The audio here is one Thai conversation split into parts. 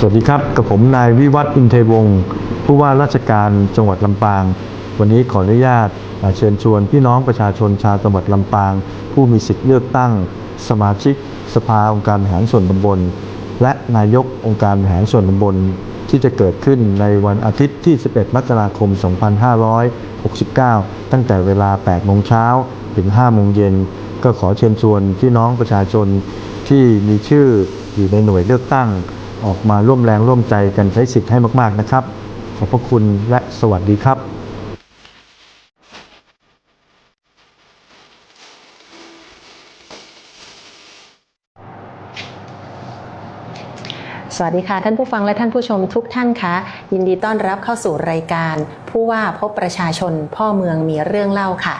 สวัสดีครับกับผมนายวิวัฒน์อินเทวงศ์ผู้ว่าราชการจังหวัดลำปางวันนี้ขออนุญาตเชิญชวนพี่น้องประชาชนชาวจังหวัดลำปางผู้มีสิทธิเลือกตั้งสมาชิกสภาองค์การบริหารส่วนตำบลและนายกองค์การบริหารส่วนตำบลที่จะเกิดขึ้นในวันอาทิตย์ที่ 11 มกราคม 2569 ตั้งแต่เวลา 8 โมงเช้าถึง 5 โมงเย็นก็ขอเชิญชวนพี่น้องประชาชนที่มีชื่ออยู่ในหน่วยเลือกตั้งออกมาร่วมแรงร่วมใจกันใช้สิทธิ์ให้มากๆนะครับขอบพระคุณและสวัสดีครับสวัสดีค่ะท่านผู้ฟังและท่านผู้ชมทุกท่านคะยินดีต้อนรับเข้าสู่รายการผู้ว่าพบประชาชนพ่อเมืองมีเรื่องเล่าค่ะ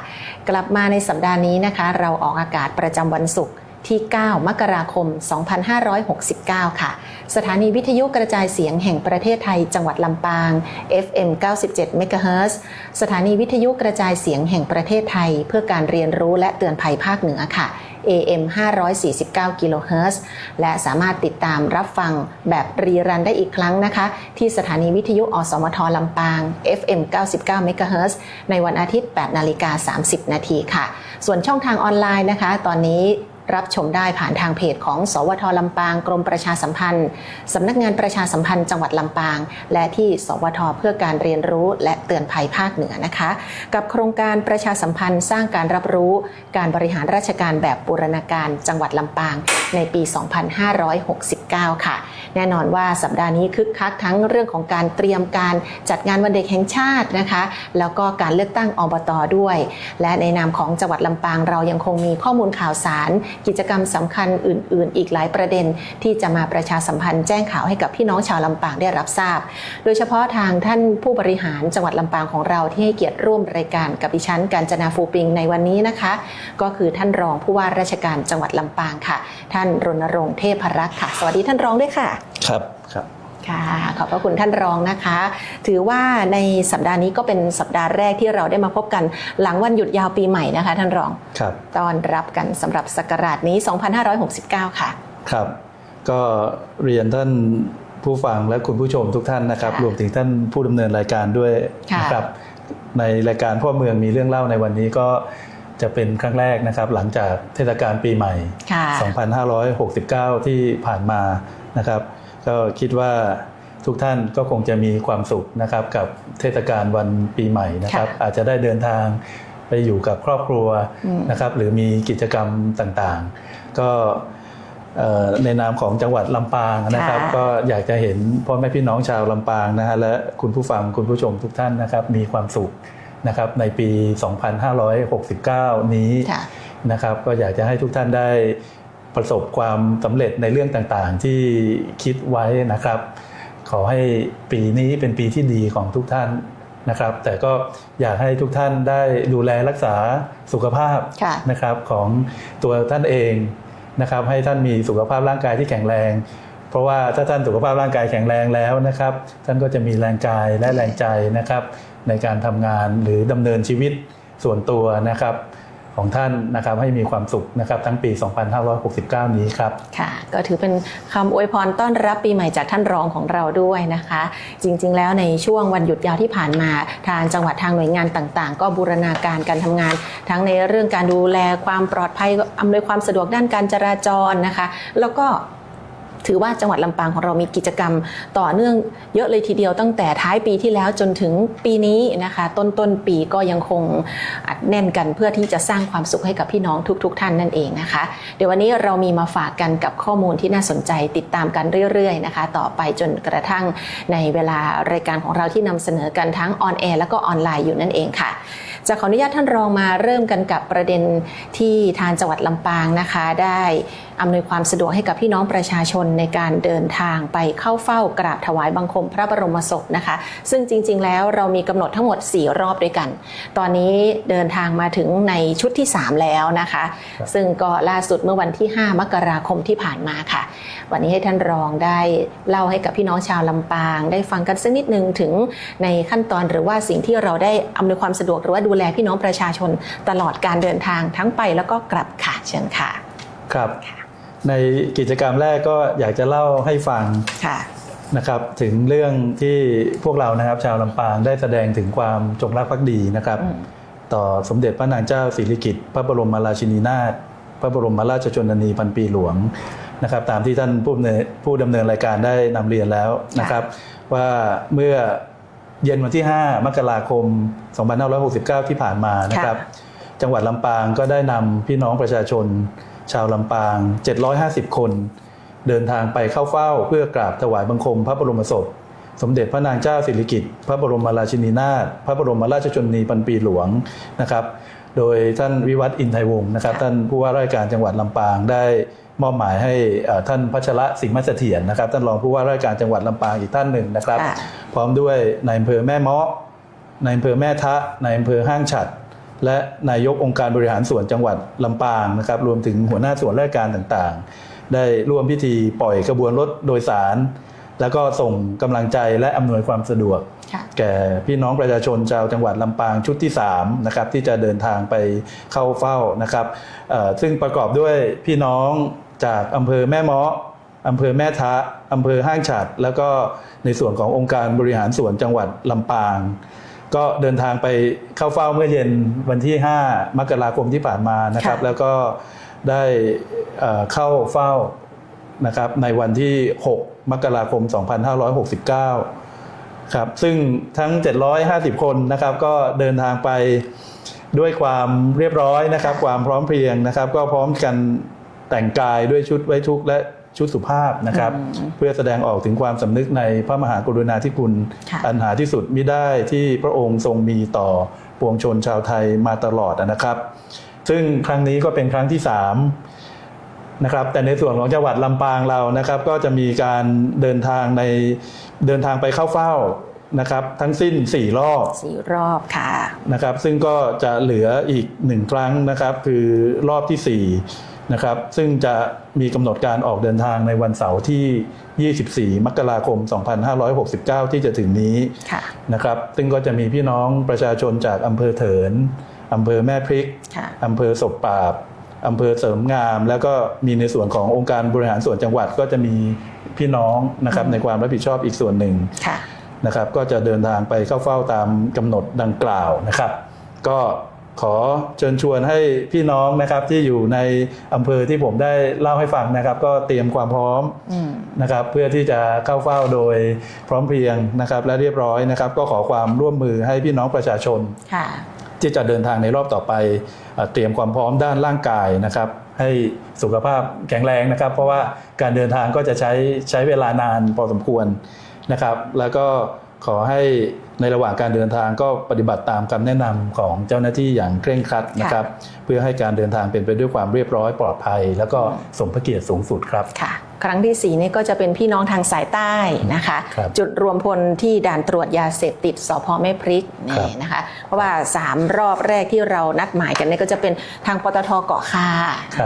กลับมาในสัปดาห์นี้นะคะเราออกอากาศประจำวันศุกร์ที่ 9 มกราคม 2569 ค่ะสถานีวิทยุกระจายเสียงแห่งประเทศไทยจังหวัดลำปาง FM 97 เมกะเฮิรตซ์สถานีวิทยุกระจายเสียงแห่งประเทศไทยเพื่อการเรียนรู้และเตือนภัยภาคเหนือค่ะ AM 549 กิโลเฮิรตซ์และสามารถติดตามรับฟังแบบรีรันได้อีกครั้งนะคะที่สถานีวิทยุอสมทลำปาง FM 99 เมกะเฮิรตซ์ในวันอาทิตย์ 8:30 น.ค่ะส่วนช่องทางออนไลน์นะคะตอนนี้รับชมได้ผ่านทางเพจของสวทลำปางกรมประชาสัมพันธ์สำนักงานประชาสัมพันธ์จังหวัดลำปางและที่สวทเพื่อการเรียนรู้และเตือนภัยภาคเหนือนะคะกับโครงการประชาสัมพันธ์สร้างการรับรู้การบริหารราชการแบบบูรณาการจังหวัดลำปางในปี 2569 ค่ะแน่นอนว่าสัปดาห์นี้คึกคักทั้งเรื่องของการเตรียมการจัดงานวันเด็กแห่งชาตินะคะแล้วก็การเลือกตั้งอบต.ด้วยและในนามของจังหวัดลำปางเรายังคงมีข้อมูลข่าวสารกิจกรรมสำคัญอื่นๆอีกหลายประเด็นที่จะมาประชาสัมพันธ์แจ้งข่าวให้กับพี่น้องชาวลำปางได้รับทราบโดยเฉพาะทางท่านผู้บริหารจังหวัดลำปางของเราที่ให้เกียรติร่วมรายการกับดิฉันกาญจนาฟูปิงในวันนี้นะคะก็คือท่านรองผู้ว่าราชการจังหวัดลำปางค่ะท่านรณรงค์เทพรักษ์ค่ะสวัสดีท่านรองด้วยค่ะครับค่ะขอบพระคุณท่านรองนะคะถือว่าในสัปดาห์นี้ก็เป็นสัปดาห์แรกที่เราได้มาพบกันหลังวันหยุดยาวปีใหม่นะคะท่านรองครับต้อนรับกันสำหรับศักราชนี้ 2569 ค่ะครับก็เรียนท่านผู้ฟังและคุณผู้ชมทุกท่านนะครับรวมถึงท่านผู้ดำเนินรายการด้วยนะครับในรายการพ่อเมืองมีเรื่องเล่าในวันนี้ก็จะเป็นครั้งแรกนะครับหลังจากเทศกาลปีใหม่ 2569 ที่ผ่านมานะครับก็คิดว่าทุกท่านก็คงจะมีความสุขนะครับกับเทศกาลวันปีใหม่นะครับอาจจะได้เดินทางไปอยู่กับครอบครัวนะครับหรือมีกิจกรรมต่างๆก็ในนามของจังหวัดลำปางนะครับก็อยากจะเห็นพ่อแม่พี่น้องชาวลำปางนะฮะและคุณผู้ฟังคุณผู้ชมทุกท่านนะครับมีความสุขนะครับในปี 2569 นี้นะครับก็อยากจะให้ทุกท่านได้ประสบความสำเร็จในเรื่องต่างๆที่คิดไว้นะครับขอให้ปีนี้เป็นปีที่ดีของทุกท่านนะครับแต่ก็อยากให้ทุกท่านได้ดูแลรักษาสุขภาพนะครับของตัวท่านเองนะครับให้ท่านมีสุขภาพร่างกายที่แข็งแรงเพราะว่าถ้าท่านสุขภาพร่างกายแข็งแรงแล้วนะครับท่านก็จะมีแรงกายและแรงใจนะครับในการทำงานหรือดำเนินชีวิตส่วนตัวนะครับของท่านนะครับให้มีความสุขนะครับทั้งปี 2569 นี้ครับค่ะก็ถือเป็นคำอวยพรต้อนรับปีใหม่จากท่านรองของเราด้วยนะคะจริงๆแล้วในช่วงวันหยุดยาวที่ผ่านมาทางจังหวัดทางหน่วยงานต่างๆก็บูรณาการการทำงานทั้งในเรื่องการดูแลความปลอดภัยอำนวยความสะดวกด้านการจราจรนะคะแล้วก็ถือว่าจังหวัดลำปางของเรามีกิจกรรมต่อเนื่องเยอะเลยทีเดียวตั้งแต่ท้ายปีที่แล้วจนถึงปีนี้นะคะต้นปีก็ยังคงอัดแน่นกันเพื่อที่จะสร้างความสุขให้กับพี่น้องทุกท่านนั่นเองนะคะเดี๋ยววันนี้เรามีมาฝากกันกับข้อมูลที่น่าสนใจติดตามกันเรื่อยๆนะคะต่อไปจนกระทั่งในเวลารายการของเราที่นำเสนอกันทั้งออนแอร์แล้วก็ออนไลน์อยู่นั่นเองค่ะจะขออนุญาตท่านรองมาเริ่มกันกับประเด็นที่ทางจังหวัดลำปางนะคะได้อำนวยความสะดวกให้กับพี่น้องประชาชนในการเดินทางไปเข้าเฝ้ากราบถวายบังคมพระบรมศพนะคะซึ่งจริงๆแล้วเรามีกำหนดทั้งหมด4รอบด้วยกันตอนนี้เดินทางมาถึงในชุดที่3แล้วนะคะซึ่งก็ล่าสุดเมื่อวันที่5 มกราคมที่ผ่านมาค่ะวันนี้ให้ท่านรองได้เล่าให้กับพี่น้องชาวลำปางได้ฟังกันสักนิดนึงถึงในขั้นตอนหรือว่าสิ่งที่เราได้อำนวยความสะดวกหรือว่าดูแลพี่น้องประชาชนตลอดการเดินทางทั้งไปแล้วก็กลับค่ะเชิญค่ะครับในกิจกรรมแรกก็อยากจะเล่าให้ฟัง นะครับถึงเรื่องที่พวกเรานะครับชาวลำปางได้แสดงถึงความจงรักภักดีนะครับต่อสมเด็จพระนางเจ้าสิริกิติ์พระบรมราชินีนาถพระบรมราชชนนีพันปีหลวงนะครับตามที่ท่านผู้ดำเนินรายการได้นำเรียนแล้วนะครับว่าเมื่อเย็นวันที่5 มกราคม 2569 ที่ผ่านมานะครับจังหวัดลำปางก็ได้นำพี่น้องประชาชนชาวลำปาง750 คนเดินทางไปเข้าเฝ้าเพื่อกราบถวายบังคมพระบรมศพสมเด็จพระนางเจ้าสิริกิติ์พระบรมราชินีนาถพระบรมราชชนนีพันปีหลวงนะครับโดยท่านวิวัฒน์อินไทยวงศ์นะครับท่านผู้ว่าราชการจังหวัดลำปางได้มอบหมายให้ท่านพัชระสิงห์มัสเถียรนะครับท่านรองผู้ว่าราชการจังหวัดลำปางอีกท่านหนึ่งนะครับพร้อมด้วยนายอำเภอแม่เมาะนายอำเภอแม่ทะนายอำเภอห้างฉัตรและนายกองค์การบริหารส่วนจังหวัดลำปางนะครับรวมถึงหัวหน้าส่วนราชการต่างๆได้ร่วมพิธีปล่อยขบวนรถโดยสารแล้วก็ส่งกำลังใจและอำนวยความสะดวกแก่พี่น้องประชาชนชาวจังหวัดลำปางชุดที่3นะครับที่จะเดินทางไปเข้าเฝ้านะครับซึ่งประกอบด้วยพี่น้องจากอำเภอแม่เมาะอำเภอแม่ทะอำเภอห้างฉัตรแล้วก็ในส่วนขององค์การบริหารส่วนจังหวัดลำปางก็เดินทางไปเข้าเฝ้าเมื่อเย็นวันที่5 มกราคมที่ผ่านมานะครับแล้วก็ได้เข้าเฝ้านะครับในวันที่6 มกราคม 2569ครับซึ่งทั้ง750 คนนะครับก็เดินทางไปด้วยความเรียบร้อยนะครับความพร้อมเพรียงนะครับก็พร้อมกันแต่งกายด้วยชุดไว้ทุกข์และชุดสุภาพนะครับเพื่อแสดงออกถึงความสำนึกในพระมหากรุณาธิคุณอันหาที่สุดมิได้ที่พระองค์ทรงมีต่อปวงชนชาวไทยมาตลอดนะครับซึ่งครั้งนี้ก็เป็นครั้งที่3นะครับแต่ในส่วนของจังหวัดลำปางเรานะครับก็จะมีการเดินทางไปเข้าเฝ้านะครับทั้งสิ้น4 รอบค่ะนะครับซึ่งก็จะเหลืออีก1 ครั้งนะครับคือรอบที่4นะครับซึ่งจะมีกำหนดการออกเดินทางในวันเสาร์ที่24 มกราคม 2569 ที่จะถึงนี้นะครับซึ่งก็จะมีพี่น้องประชาชนจากอำเภอเถินอำเภอแม่พริกอำเภอศพปราบอำเภอเสริมงามแล้วก็มีในส่วนขององค์การบริหารส่วนจังหวัดก็จะมีพี่น้องนะครับในความรับผิดชอบอีกส่วนหนึ่งนะครับก็จะเดินทางไปเข้าเฝ้าตามกำหนดดังกล่าวนะครับก็ขอเชิญชวนให้พี่น้องนะครับที่อยู่ในอำเภอที่ผมได้เล่าให้ฟังนะครับก็เตรียมความพร้อมนะครับเพื่อที่จะเข้าเฝ้าโดยพร้อมเพรียงนะครับและเรียบร้อยนะครับก็ขอความร่วมมือให้พี่น้องประชาชนที่จะเดินทางในรอบต่อไปเตรียมความพร้อมด้านร่างกายนะครับให้สุขภาพแข็งแรงนะครับเพราะว่าการเดินทางก็จะใช้เวลานานพอสมควรนะครับแล้วก็ขอให้ในระหว่างการเดินทางก็ปฏิบัติตามคำแนะนำของเจ้าหน้าที่อย่างเคร่งครัดนะครับเพื่อให้การเดินทางเป็นไปด้วยความเรียบร้อยปลอดภัยแล้วก็สมพระเกียรติสูงสุดครับครั้งที่4นี่ก็จะเป็นพี่น้องทางสายใต้นะคะจุดรวมพลที่ด่านตรวจยาเสพติดสภ.แม่พริกนี่นะคะเพราะว่า3 รอบแรกที่เรานัดหมายกันนี่ก็จะเป็นทางปตท.เกาะคา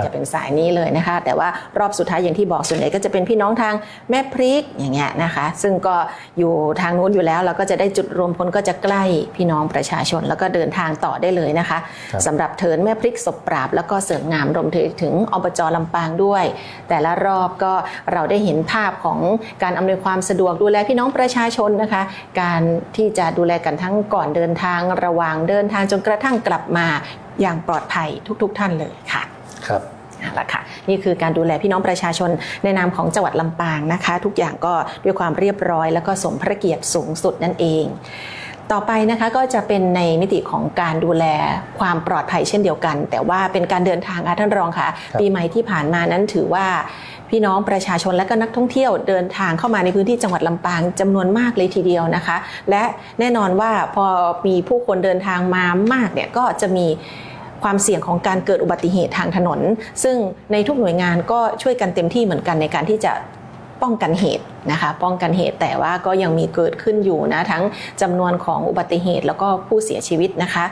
จะเป็นสายนี้เลยนะคะแต่ว่ารอบสุดท้ายอย่างที่บอกส่วนใหญ่ก็จะเป็นพี่น้องทางแม่พริกอย่างเงี้ยนะคะซึ่งก็อยู่ทางนู้นอยู่แล้วเราก็จะได้จุดรวมพลก็จะใกล้พี่น้องประชาชนแล้วก็เดินทางต่อได้เลยนะคะสำหรับเถินแม่พริกศพปราบแล้วก็เสริมงามรวมถึงอบจ.ลำปางด้วยแต่ละรอบก็เราได้เห็นภาพของการอำนวยความสะดวกดูแลพี่น้องประชาชนนะคะการที่จะดูแลกันทั้งก่อนเดินทางระหว่างเดินทางจนกระทั่งกลับมาอย่างปลอดภัยทุกท่านเลยค่ะครับนั่นแหละค่ะนี่คือการดูแลพี่น้องประชาชนในนามของจังหวัดลำปางนะคะทุกอย่างก็ด้วยความเรียบร้อยแล้วก็สมพระเกียรติสูงสุดนั่นเองต่อไปนะคะก็จะเป็นในมิติของการดูแลความปลอดภัยเช่นเดียวกันแต่ว่าเป็นการเดินทางท่านรองค่ะปีใหม่ที่ผ่านมานั้นถือว่าพี่น้องประชาชนและก็นักท่องเที่ยวเดินทางเข้ามาในพื้นที่จังหวัดลำปางจำนวนมากเลยทีเดียวนะคะและแน่นอนว่าพอมีผู้คนเดินทางมามากเนี่ยก็จะมีความเสี่ยงของการเกิดอุบัติเหตุทางถนนซึ่งในทุกหน่วยงานก็ช่วยกันเต็มที่เหมือนกันในการที่จะป้องกันเหตุนะคะป้องกันเหตุแต่ว่าก็ยังมีเกิดขึ้นอยู่นะทั้งจำนวนของอุบัติเหตุแล้วก็ผู้เสียชีวิตนะคะ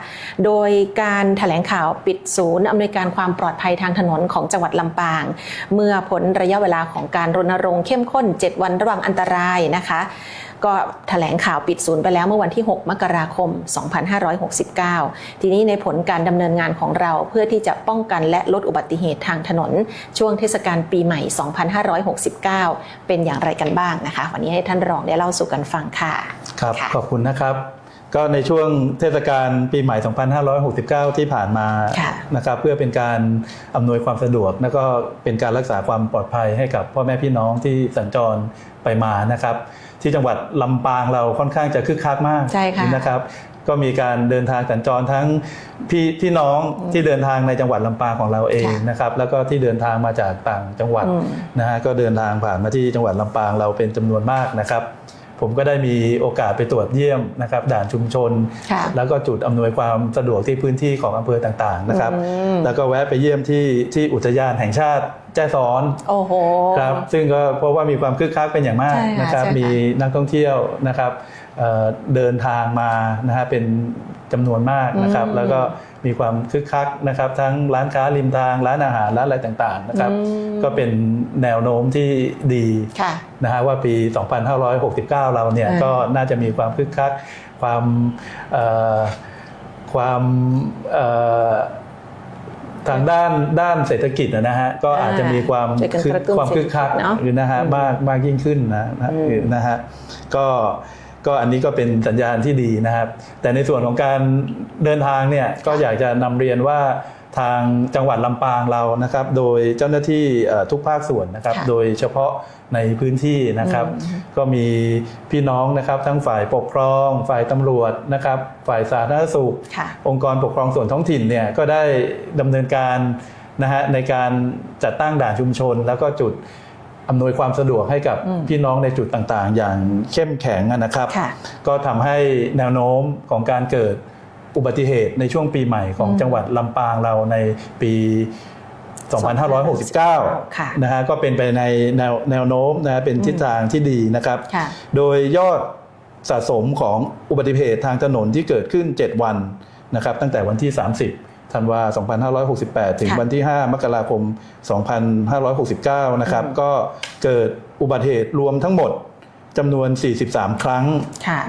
โดยการแถลงข่าวปิดศูนย์อำนวยการความปลอดภัยทางถนนของจังหวัดลำปางเมื่อพ้นระยะเวลาของการรณรงค์เข้มข้น7 วันระวังอันตรายนะคะก็แถลงข่าวปิดศูนย์ไปแล้วเมื่อวันที่6 มกราคม 2569ทีนี้ในผลการดำเนินงานของเราเพื่อที่จะป้องกันและลดอุบัติเหตุทางถนนช่วงเทศกาลปีใหม่ 2569เป็นอย่างไรกันบ้าง บ้างนะคะวันนี้ให้ท่านรองได้เล่าสู่กันฟังค่ะครับขอบคุณนะครับก็ในช่วงเทศกาลปีใหม่ 2569 ที่ผ่านมานะครับเพื่อเป็นการอำนวยความสะดวกและก็เป็นการรักษาความปลอดภัยให้กับพ่อแม่พี่น้องที่สัญจรไปมานะครับที่จังหวัดลำปางเราค่อนข้างจะคึกคักมากนะครับก็มีการเดินทางสัญจรทั้งพี่น้องที่เดินทางในจังหวัดลำปางของเราเองนะครับแล้วก็ที่เดินทางมาจากต่างจังหวัดนะฮะก็เดินทางผ่านมาที่จังหวัดลำปางเราเป็นจำนวนมากนะครับผมก็ได้มีโอกาสไปตรวจเยี่ยมนะครับด่านชุมชนแล้วก็จุดอำนวยความสะดวกที่พื้นที่ของอำเภอต่างๆนะครับแล้วก็แวะไปเยี่ยมที่อุทยานแห่งชาติแจ้ซ้อนครับซึ่งก็เพราะว่ามีความคึกคักเป็นอย่างมากนะครับมีนักท่องเที่ยวนะครับเดินทางมานะฮะเป็นจำนวนมากนะครับแล้วก็มีความคึกคักนะครับทั้งร้านค้าริมทางร้านอาหารร้านอะไรต่างๆนะครับก็เป็นแนวโน้มที่ดีนะฮะว่าปี 2569 เราเนี่ยก็น่าจะมีความคึกคักความทางด้านเศรษฐกิจนะฮะก็อาจจะมีความคึกคักนะฮะมากยิ่งขึ้นนะฮะก็อันนี้ก็เป็นสัญญาณที่ดีนะครับแต่ในส่วนของการเดินทางเนี่ยก็อยากจะนำเรียนว่าทางจังหวัดลำปางเรานะครับโดยเจ้าหน้าที่ทุกภาคส่วนนะครับโดยเฉพาะในพื้นที่นะครับก็มีพี่น้องนะครับทั้งฝ่ายปกครองฝ่ายตำรวจนะครับฝ่ายสาธารณสุของค์กรปกครองส่วนท้องถิ่นเนี่ยก็ได้ดำเนินการนะฮะในการจัดตั้งด่านชุมชนแล้วก็จุดอำนวยความสะดวกให้กับพี่น้องในจุดต่างๆอย่างเข้มแข็งนะครับก็ทำให้แนวโน้มของการเกิดอุบัติเหตุในช่วงปีใหม่ของจังหวัดลำปางเราในปี 2569 นะฮะก็เป็นไปในแนวโน้มนะเป็นทิศทางที่ดีนะครับโดยยอดสะสมของอุบัติเหตุทางถนนที่เกิดขึ้น7วันนะครับตั้งแต่วันที่30ธันวาคม 2568 ถึงวันที่ 5 มกราคม 2569 นะครับก็เกิดอุบัติเหตุรวมทั้งหมดจำนวน43ครั้ง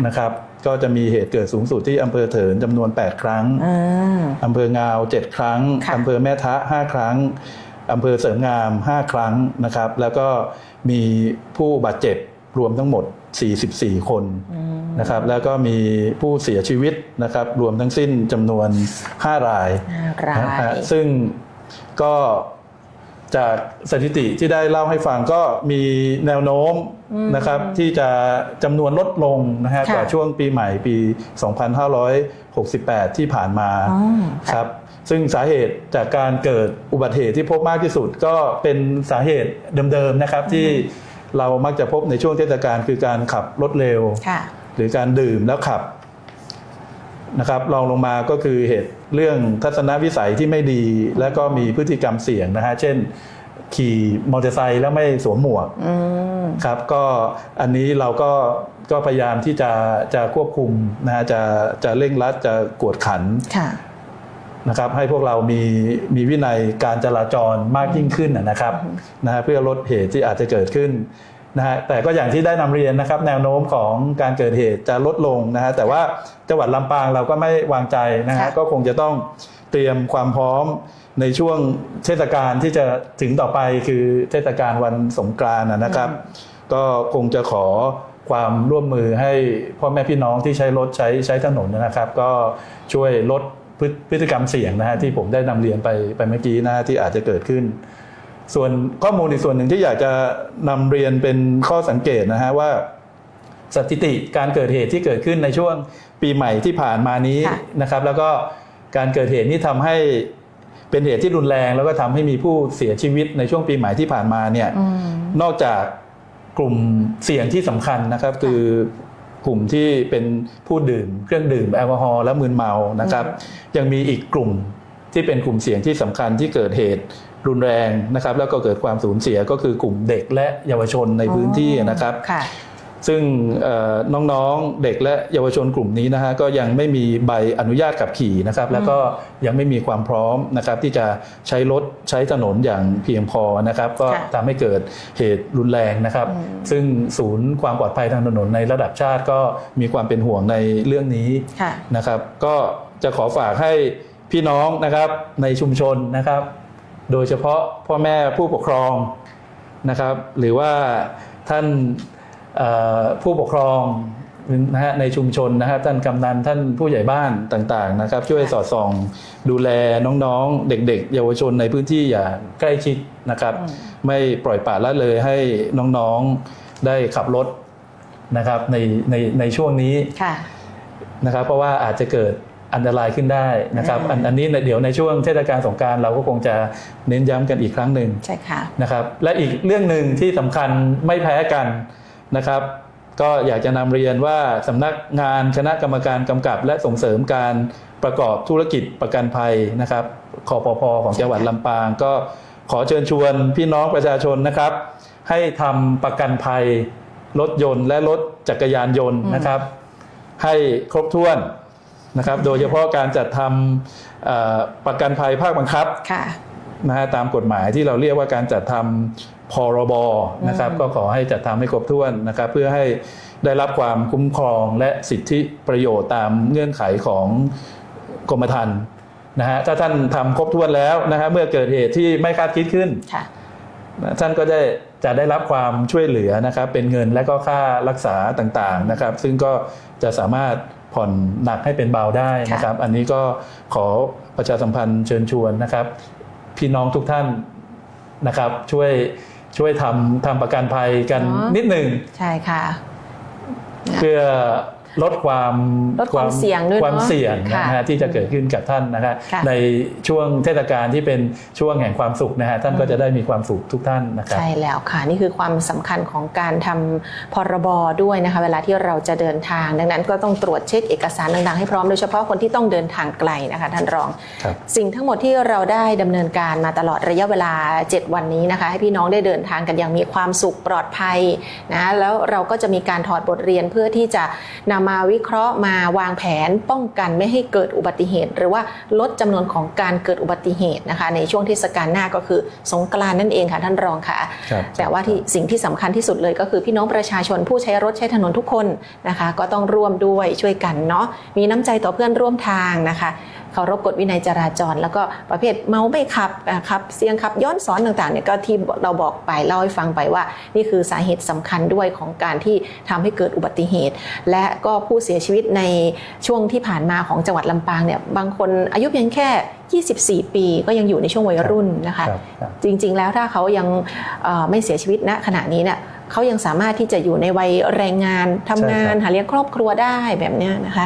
นะครับก็จะมีเหตุเกิดสูงสุดที่อำเภอเถินจำนวน8ครั้งอำเภองาว7ครั้งอำเภอแม่ทะ5ครั้งอำเภอเสริมงาม5ครั้งนะครับแล้วก็มีผู้บาดเจ็บรวมทั้งหมด44คนนะครับแล้วก็มีผู้เสียชีวิตนะครับรวมทั้งสิ้นจำนวน5รายซึ่งก็จากสถิติที่ได้เล่าให้ฟังก็มีแนวโน้มนะครับที่จะจำนวนลดลงนะฮะกว่าช่วงปีใหม่ปี 2568 ที่ผ่านมาครับซึ่งสาเหตุจากการเกิดอุบัติเหตุที่พบมากที่สุดก็เป็นสาเหตุเดิมๆนะครับที่เรามักจะพบในช่วงเทศกาลคือการขับรถเร็วหรือการดื่มแล้วขับนะครับรองลงมาก็คือเหตุเรื่องทัศนวิสัยที่ไม่ดีและก็มีพฤติกรรมเสี่ยงนะฮะเช่นขี่มอเตอร์ไซค์แล้วไม่สวมหมวกครับก็อันนี้เราก็พยายามที่จะควบคุมนะฮะจะเร่งรัดจะกวดขันนะครับให้พวกเรามีวินัยการจราจรมากยิ่งขึ้นนะครับนะฮะเพื่อลดเหตุที่อาจจะเกิดขึ้นนะฮะแต่ก็อย่างที่ได้นำเรียนนะครับแนวโน้มของการเกิดเหตุจะลดลงนะฮะแต่ว่าจังหวัดลำปางเราก็ไม่วางใจนะฮะก็คงจะต้องเตรียมความพร้อมในช่วงเทศกาลที่จะถึงต่อไปคือเทศกาลวันสงกรานต์นะครับก็คงจะขอความร่วมมือให้พ่อแม่พี่น้องที่ใช้รถใช้ถนนนะครับก็ช่วยลดพฤติกรรมเสี่ยงนะฮะที่ผมได้นำเรียนไปเมื่อกี้นะที่อาจจะเกิดขึ้นส่วนข้อมูลอีกส่วนหนึ่งที่อยากจะนำเรียนเป็นข้อสังเกตนะฮะว่าสถิติการเกิดเหตุที่เกิดขึ้นในช่วงปีใหม่ที่ผ่านมานี้นะครับแล้วก็การเกิดเหตุนี้ทำให้เป็นเหตุที่รุนแรงแล้วก็ทำให้มีผู้เสียชีวิตในช่วงปีใหม่ที่ผ่านมาเนี่ยนอกจากกลุ่มเสี่ยงที่สำคัญนะครับคือกลุ่มที่เป็นผู้ดื่มเครื่องดื่มแอลกอฮอล์และมึนเมานะครับยังมีอีกกลุ่มที่เป็นกลุ่มเสี่ยงที่สำคัญที่เกิดเหตุรุนแรงนะครับแล้วก็เกิดความสูญเสียก็คือกลุ่มเด็กและเยาวชนในพื้นที่นะครับซึ่งน้องๆเด็กและเยาวชนกลุ่มนี้นะฮะก็ยังไม่มีใบอนุญาตขับขี่นะครับแล้วก็ยังไม่มีความพร้อมนะครับที่จะใช้รถใช้ถนนอย่างเพียงพอนะครับก็ทำให้เกิดเหตุรุนแรงนะครับซึ่งศูนย์ความปลอดภัยทางถนนในระดับชาติก็มีความเป็นห่วงในเรื่องนี้นะครับก็จะขอฝากให้พี่น้องนะครับในชุมชนนะครับโดยเฉพาะพ่อแม่ผู้ปกครองนะครับหรือว่าท่าน ผู้ปกครองนะฮะในชุมชนนะครับท่านกำนันท่านผู้ใหญ่บ้านต่างๆนะครับช่วยสอดส่องดูแลน้องๆเด็กๆเยาวชนในพื้นที่อย่างใกล้ชิดนะครับไม่ปล่อยปละละเลยให้น้องๆได้ขับรถนะครับในช่วงนี้นะครับเพราะว่าอาจจะเกิดอันตรายขึ้นได้นะครับอันนี้เดี๋ยวในช่วงเทศกาลสงกรานต์เราก็คงจะเน้นย้ำกันอีกครั้งหนึ่งใช่ค่ะนะครับและอีกเรื่องหนึ่งที่สำคัญไม่แพ้กันนะครับก็อยากจะนำเรียนว่าสำนักงานคณะกรรมการกำกับและส่งเสริมการประกอบธุรกิจประกันภัยนะครับคปภ.ของจังหวัดลำปางก็ขอเชิญชวนพี่น้องประชาชนนะครับให้ทำประกันภัยรถยนต์และรถจักรยานยนต์นะครับให้ครบถ้วนนะครับโดยเฉพาะการจัดทำประกันภัยภาคบังคับนะฮะตามกฎหมายที่เราเรียกว่าการจัดทำพรบนะครับก็ขอให้จัดทำให้ครบถ้วนนะครับเพื่อให้ได้รับความคุ้มครองและสิทธิประโยชน์ตามเงื่อนไขของกรมธรรม์นะฮะถ้าท่านทำครบถ้วนแล้วนะฮะเมื่อเกิดเหตุที่ไม่คาดคิดขึ้นท่านก็จะได้รับความช่วยเหลือนะครับเป็นเงินและก็ค่ารักษาต่างๆนะครับซึ่งก็จะสามารถผ่อนหนักให้เป็นเบาได้นะครับอันนี้ก็ขอประชาสัมพันธ์เชิญชวนนะครับพี่น้องทุกท่านนะครับช่วยทำประกันภัยกันนิดหนึ่งใช่ค่ะเพื่อลดความเสี่ยงด้วยความเสี่ยงนะฮะที่จะเกิดขึ้นกับท่านนะครับในช่วงเทศกาลที่เป็นช่วงแห่งความสุขนะฮะท่านก็จะได้มีความสุขทุกท่านนะครับใช่แล้วค่ะนี่คือความสำคัญของการทำพรบด้วยนะคะเวลาที่เราจะเดินทางดังนั้นก็ต้องตรวจเช็คเอกสารต่างๆให้พร้อมโดยเฉพาะคนที่ต้องเดินทางไกลนะคะท่านรองสิ่งทั้งหมดที่เราได้ดำเนินการมาตลอดระยะเวลา7วันนี้นะคะให้พี่น้องได้เดินทางกันอย่างมีความสุขปลอดภัยนะแล้วเราก็จะมีการถอดบทเรียนเพื่อที่จะนำมาวิเคราะห์มาวางแผนป้องกันไม่ให้เกิดอุบัติเหตุหรือว่าลดจำนวนของการเกิดอุบัติเหตุนะคะในช่วงเทศกาลหน้าก็คือสงกรานต์นั่นเองค่ะท่านรองค่ะแต่ว่าสิ่งที่สำคัญที่สุดเลยก็คือพี่น้องประชาชนผู้ใช้รถใช้ถนนทุกคนนะคะก็ต้องร่วมด้วยช่วยกันเนาะมีน้ำใจต่อเพื่อนร่วมทางนะคะเคารพกฎวินัยจราจรแล้วก็ประเภทเมาไม่ขับขับเสี่ยงขับย้อนสอนต่างๆเนี่ยก็ที่เราบอกไปเล่าให้ฟังไปว่านี่คือสาเหตุสำคัญด้วยของการที่ทำให้เกิดอุบัติเหตุและก็ผู้เสียชีวิตในช่วงที่ผ่านมาของจังหวัดลำปางเนี่ยบางคนอายุเพียงแค่24 ปีก็ยังอยู่ในช่วงวัยรุ่นนะคะจริงๆแล้วถ้าเขายังไม่เสียชีวิตณขณะนี้เนี่ยเขายังสามารถที่จะอยู่ในวัยแรงงานทำงานหาเลี้ยงครอบครัวได้แบบนี้นะคะ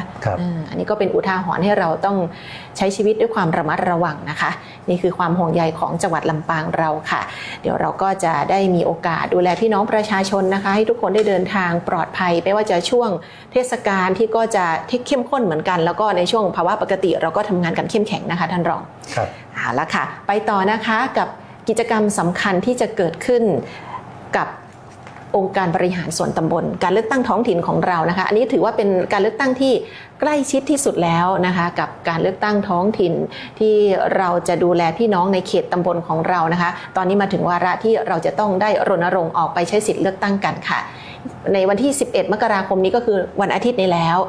อันนี้ก็เป็นอุทาหรณ์ให้เราต้องใช้ชีวิตด้วยความระมัดระวังนะคะนี่คือความห่วงใยของจังหวัดลำปางเราค่ะเดี๋ยวเราก็จะได้มีโอกาสดูแลพี่น้องประชาชนนะคะให้ทุกคนได้เดินทางปลอดภัยไม่ว่าจะช่วงเทศกาลที่ก็จะเข้มข้นเหมือนกันแล้วก็ในช่วงภาวะปกติเราก็ทำงานกันเข้มแข็งนะคะท่านรองครับเอาละค่ะไปต่อนะคะกับกิจกรรมสำคัญที่จะเกิดขึ้นกับองค์การบริหารส่วนตำบลการเลือกตั้งท้องถิ่นของเรานะคะอันนี้ถือว่าเป็นการเลือกตั้งที่ใกล้ชิดที่สุดแล้วนะคะกับการเลือกตั้งท้องถิ่นที่เราจะดูแลพี่น้องในเขตตำบลของเรานะคะตอนนี้มาถึงวาระที่เราจะต้องได้รณรงค์ออกไปใช้สิทธิ์เลือกตั้งกันค่ะในวันที่11 มกราคมนี้ก็คือวันอาทิตย์นี้แล้ว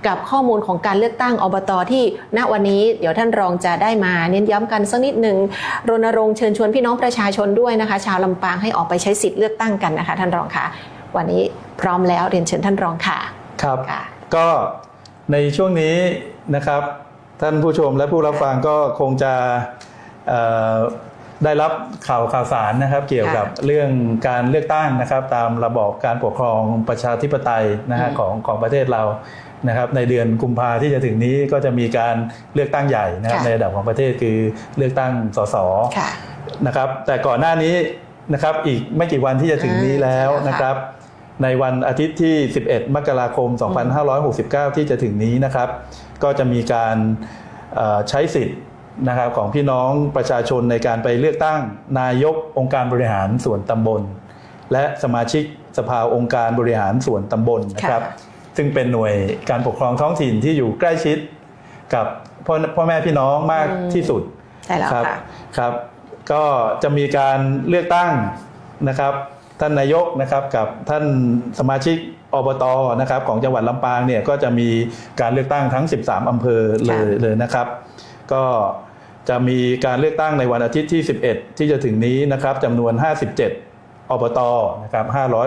กับข้อมูลของการเลือกตั้งอบต.ที่ณวันนี้เดี๋ยวท่านรองจะได้มาเน้นย้ำกันสักนิดหนึ่งรณรงค์เชิญชวนพี่น้องประชาชนด้วยนะคะชาวลำปางให้ออกไปใช้สิทธิ์เลือกตั้งกันนะคะท่านรองค่ะวันนี้พร้อมแล้วเรียนเชิญท่านรองค่ะครับก็ในช่วงนี้นะครับท่านผู้ชมและผู้รับฟังก็คงจะได้รับข่าวสารนะครับเกี่ยวกับเรื่องการเลือกตั้งนะครับตามระบอบการปกครองประชาธิปไตยนะฮะของประเทศเรานะครับในเดือนกุมภาที่จะถึงนี้ก็จะมีการเลือกตั้งใหญ่นะครับในระดับของประเทศคือเลือกตั้งสสนะครับแต่ก่อนหน้านี้นะครับอีกไม่กี่วันที่จะถึงนี้แล้วนะครับในวันอาทิตย์ที่11 มกราคม 2569 ที่จะถึงนี้นะครับก็จะมีการใช้สิทธิ์นะครับของพี่น้องประชาชนในการไปเลือกตั้งนายกองค์การบริหารส่วนตำบลและสมาชิกสภาองค์การบริหารส่วนตำบลนะครับซึ่งเป็นหน่วยการปกครองท้องถิ่นที่อยู่ใกล้ชิดกับพ่อแม่พี่น้องมากที่สุดใช่แล้วครับก็จะมีการเลือกตั้งนะครับท่านนายกนะครับกับท่านสมาชิกอบต.นะครับของจังหวัดลำปางเนี่ยก็จะมีการเลือกตั้งทั้ง13 อำเภอเลยนะครับก็จะมีการเลือกตั้งในวันอาทิตย์ที่11ที่จะถึงนี้นะครับจำนวน57 อบตนะครับ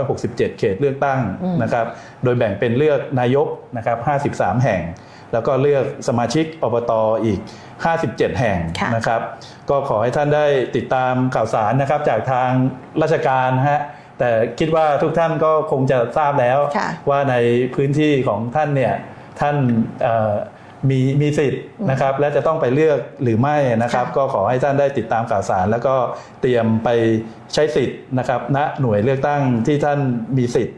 567เขตเลือกตั้งนะครับโดยแบ่งเป็นเลือกนายกนะครับ53แห่งแล้วก็เลือกสมาชิกอบตอีก57แห่งนะครับก็ขอให้ท่านได้ติดตามข่าวสารนะครับจากทางราชการฮะแต่คิดว่าทุกท่านก็คงจะทราบแล้วว่าในพื้นที่ของท่านเนี่ยท่านมีสิทธิ์นะครับและจะต้องไปเลือกหรือไม่นะครับก็ขอให้ท่านได้ติดตามข่าวสารแล้วก็เตรียมไปใช้สิทธิ์นะครับณหน่วยเลือกตั้งที่ท่านมีสิทธิ์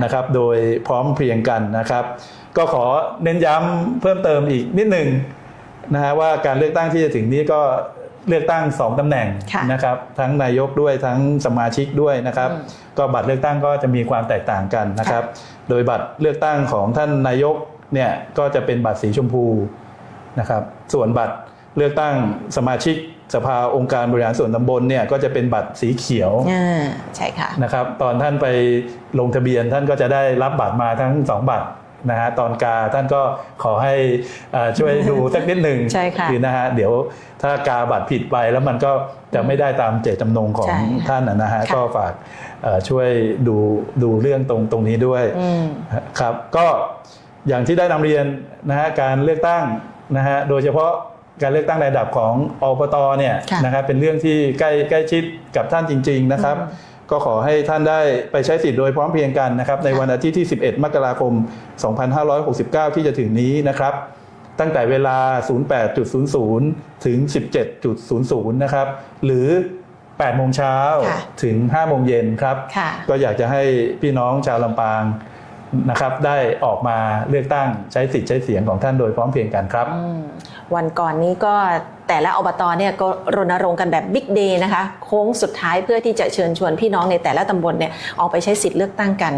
นะครับโดยพร้อมเพรียงกันนะครับก็ขอเน้นย้ำเพิ่มเติมอีกนิดหนึ่งนะฮะว่าการเลือกตั้งที่จะถึงนี้ก็เลือกตั้ง2ตำแหน่งนะครับทั้งนายกด้วยทั้งสมาชิกด้วยนะครับก็บัตรเลือกตั้งก็จะมีความแตกต่างกันนะครับโดยบัตรเลือกตั้งของท่านนายกเนี่ยก็จะเป็นบัตรสีชมพูนะครับส่วนบัตรเลือกตั้งสมาชิกสภาองค์การบริหารส่วนตำบลเนี่ยก็จะเป็นบัตรสีเขียวใช่ค่ะนะครับตอนท่านไปลงทะเบียนท่านก็จะได้รับบัตรมาทั้ง2บัตรนะฮะตอนกาท่านก็ขอให้ช่วยดูสักนิดหนึ่งคือนะฮะเดี๋ยวถ้ากาบัตรผิดไปแล้วมันก็จะไม่ได้ตามเจตจำนงของท่านนะฮะก็ฝากช่วยดูเรื่องตรงนี้ด้วยครับก็อย่างที่ได้นำเรียนนะฮะการเลือกตั้งนะฮะโดยเฉพาะการเลือกตั้งในระดับของอบตเนี่ยนะครับเป็นเรื่องที่ใกล้ชิดกับท่านจริงๆนะครับก็ขอให้ท่านได้ไปใช้สิทธิ์โดยพร้อมเพรียงกันนะครับในวันอาทิตย์ที่11มกราคม2569ที่จะถึงนี้นะครับตั้งแต่เวลา 08:00 ถึง 17:00 นะครับหรือ8 โมงเช้าถึง5 โมงเย็นครับก็อยากจะให้พี่น้องชาวลำปางนะครับได้ออกมาเลือกตั้งใช้สิทธิ์ใช้เสียงของท่านโดยพร้อมเพรียงกันครับวันก่อนนี้ก็แต่ละอบตเนี่ยก็รณรงค์กันแบบบิ๊กเดย์นะคะโค้งสุดท้ายเพื่อที่จะเชิญชวนพี่น้องในแต่ละตำบลเนี่ยออกไปใช้สิทธิ์เลือกตั้งกัน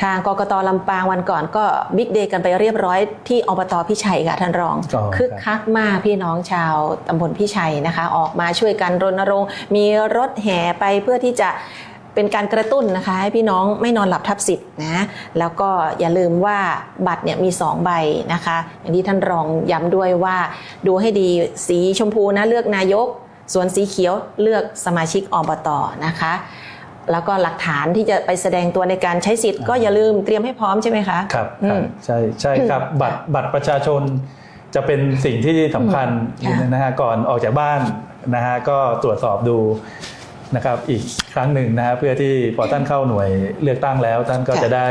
ทางกกต.ลำปางวันก่อนก็บิ๊กเดย์กันไปเรียบร้อยที่อบต.พิชัยค่ะท่านรองคึกคักมากพี่น้องชาวตำบลพิชัยนะคะออกมาช่วยกันรณรงค์มีรถแห่ไปเพื่อที่จะเป็นการกระตุ้นนะคะให้พี่น้องไม่นอนหลับทับสิทธิ์นะแล้วก็อย่าลืมว่าบัตรเนี่ยมี2ใบนะคะอย่างที่ท่านรองย้ำด้วยว่าดูให้ดีสีชมพูนะเลือกนายกส่วนสีเขียวเลือกสมาชิกอบต.นะคะแล้วก็หลักฐานที่จะไปแสดงตัวในการใช้สิทธิ์ก็อย่าลืมเตรียมให้พร้อมใช่ไหมคะครับใช่ครับบัตรประชาชนจะเป็นสิ่งที่สำคัญนะฮะก่อนออกจากบ้านนะฮะก็ตรวจสอบดูนะครับอีกครั้งหนึ่งนะฮะเพื่อที่พอท่านเข้าหน่วยเลือกตั้งแล้วท่านก็จะได้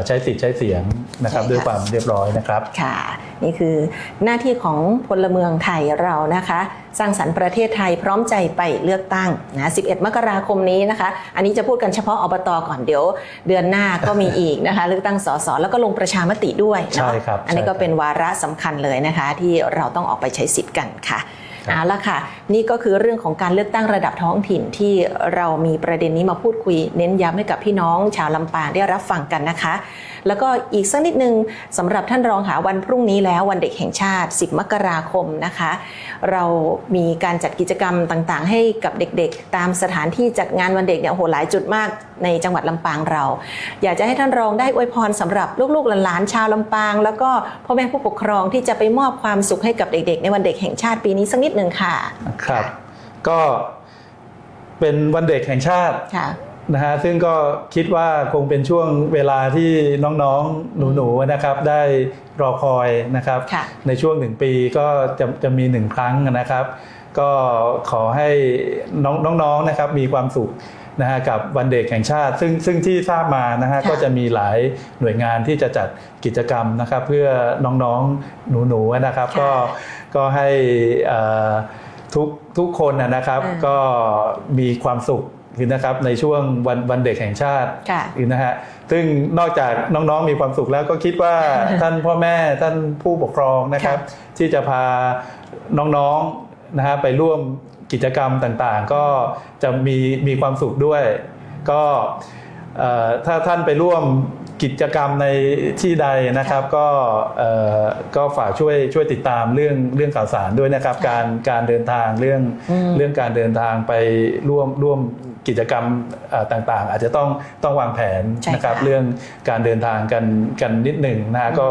ใช้สิทธิ์ใช้เสียงนะครับด้วยความเรียบร้อยนะครับค่ะนี่คือหน้าที่ของพลเมืองไทยเรานะคะสร้างสรรค์ประเทศไทยพร้อมใจไปเลือกตั้งนะ11 มกราคมนี้นะคะอันนี้จะพูดกันเฉพาะอบต.ก่อนเดี๋ยวเดือนหน้าก็มีอีกนะคะเลือกตั้งสสแล้วก็ลงประชามติด้วยใช่ครับอันนี้ก็เป็นวาระสำคัญเลยนะคะที่เราต้องออกไปใช้สิทธิ์กันค่ะเอาละค่ะนี่ก็คือเรื่องของการเลือกตั้งระดับท้องถิ่นที่เรามีประเด็นนี้มาพูดคุยเน้นย้ำให้กับพี่น้องชาวลำปางได้รับฟังกันนะคะแล้วก็อีกสักนิดนึงสำหรับท่านรองค่ะวันพรุ่งนี้แล้ววันเด็กแห่งชาติ10 มกราคมนะคะเรามีการจัดกิจกรรมต่างๆให้กับเด็กๆตามสถานที่จัดงานวันเด็กเนี่ยโอ้โหหลายจุดมากในจังหวัดลำปางเราอยากจะให้ท่านรองได้อวยพรสำหรับลูกๆหลานๆชาวลำปางแล้วก็พ่อแม่ผู้ปกครองที่จะไปมอบความสุขให้กับเด็กๆในวันเด็กแห่งชาติปีนี้สักนิดนึงค่ะครับก็เป็นวันเด็กแห่งชาตินะฮะซึ่งก็คิดว่าคงเป็นช่วงเวลาที่น้องๆหนูๆนะครับได้รอคอยนะครับในช่วง1 ปีก็จะมี1 ครั้งนะครับก็ขอให้น้องๆนะครับมีความสุขนะฮะกับวันเด็กแห่งชาติซึ่งที่ทราบมานะฮะก็จะมีหลายหน่วยงานที่จะจัดกิจกรรมนะครับเพื่อน้องๆหนูๆนะครับก็ให้ทุกคนนะครับก็มีความสุขนะครับในช่วงวันเด็กแห่งชาตินะฮะซึ่งนอกจากน้องๆมีความสุขแล้วก็คิดว่าท่านพ่อแม่ท่านผู้ปกครองนะครับที่จะพาน้องๆนะฮะไปร่วมกิจกรรมต่างๆก็จะมีความสุขด้วยก็ถ้าท่านไปร่วมกิจกรรมในที่ใดนะครับก็ฝากช่วยติดตามเรื่องข่าวสารด้วยนะครับการเดินทางเรื่องการเดินทางไปร่วมกิจกรรมต่างๆอาจจะต้องวางแผนนะครับเรื่องการเดินทางกันนิดหนึ่งนะก็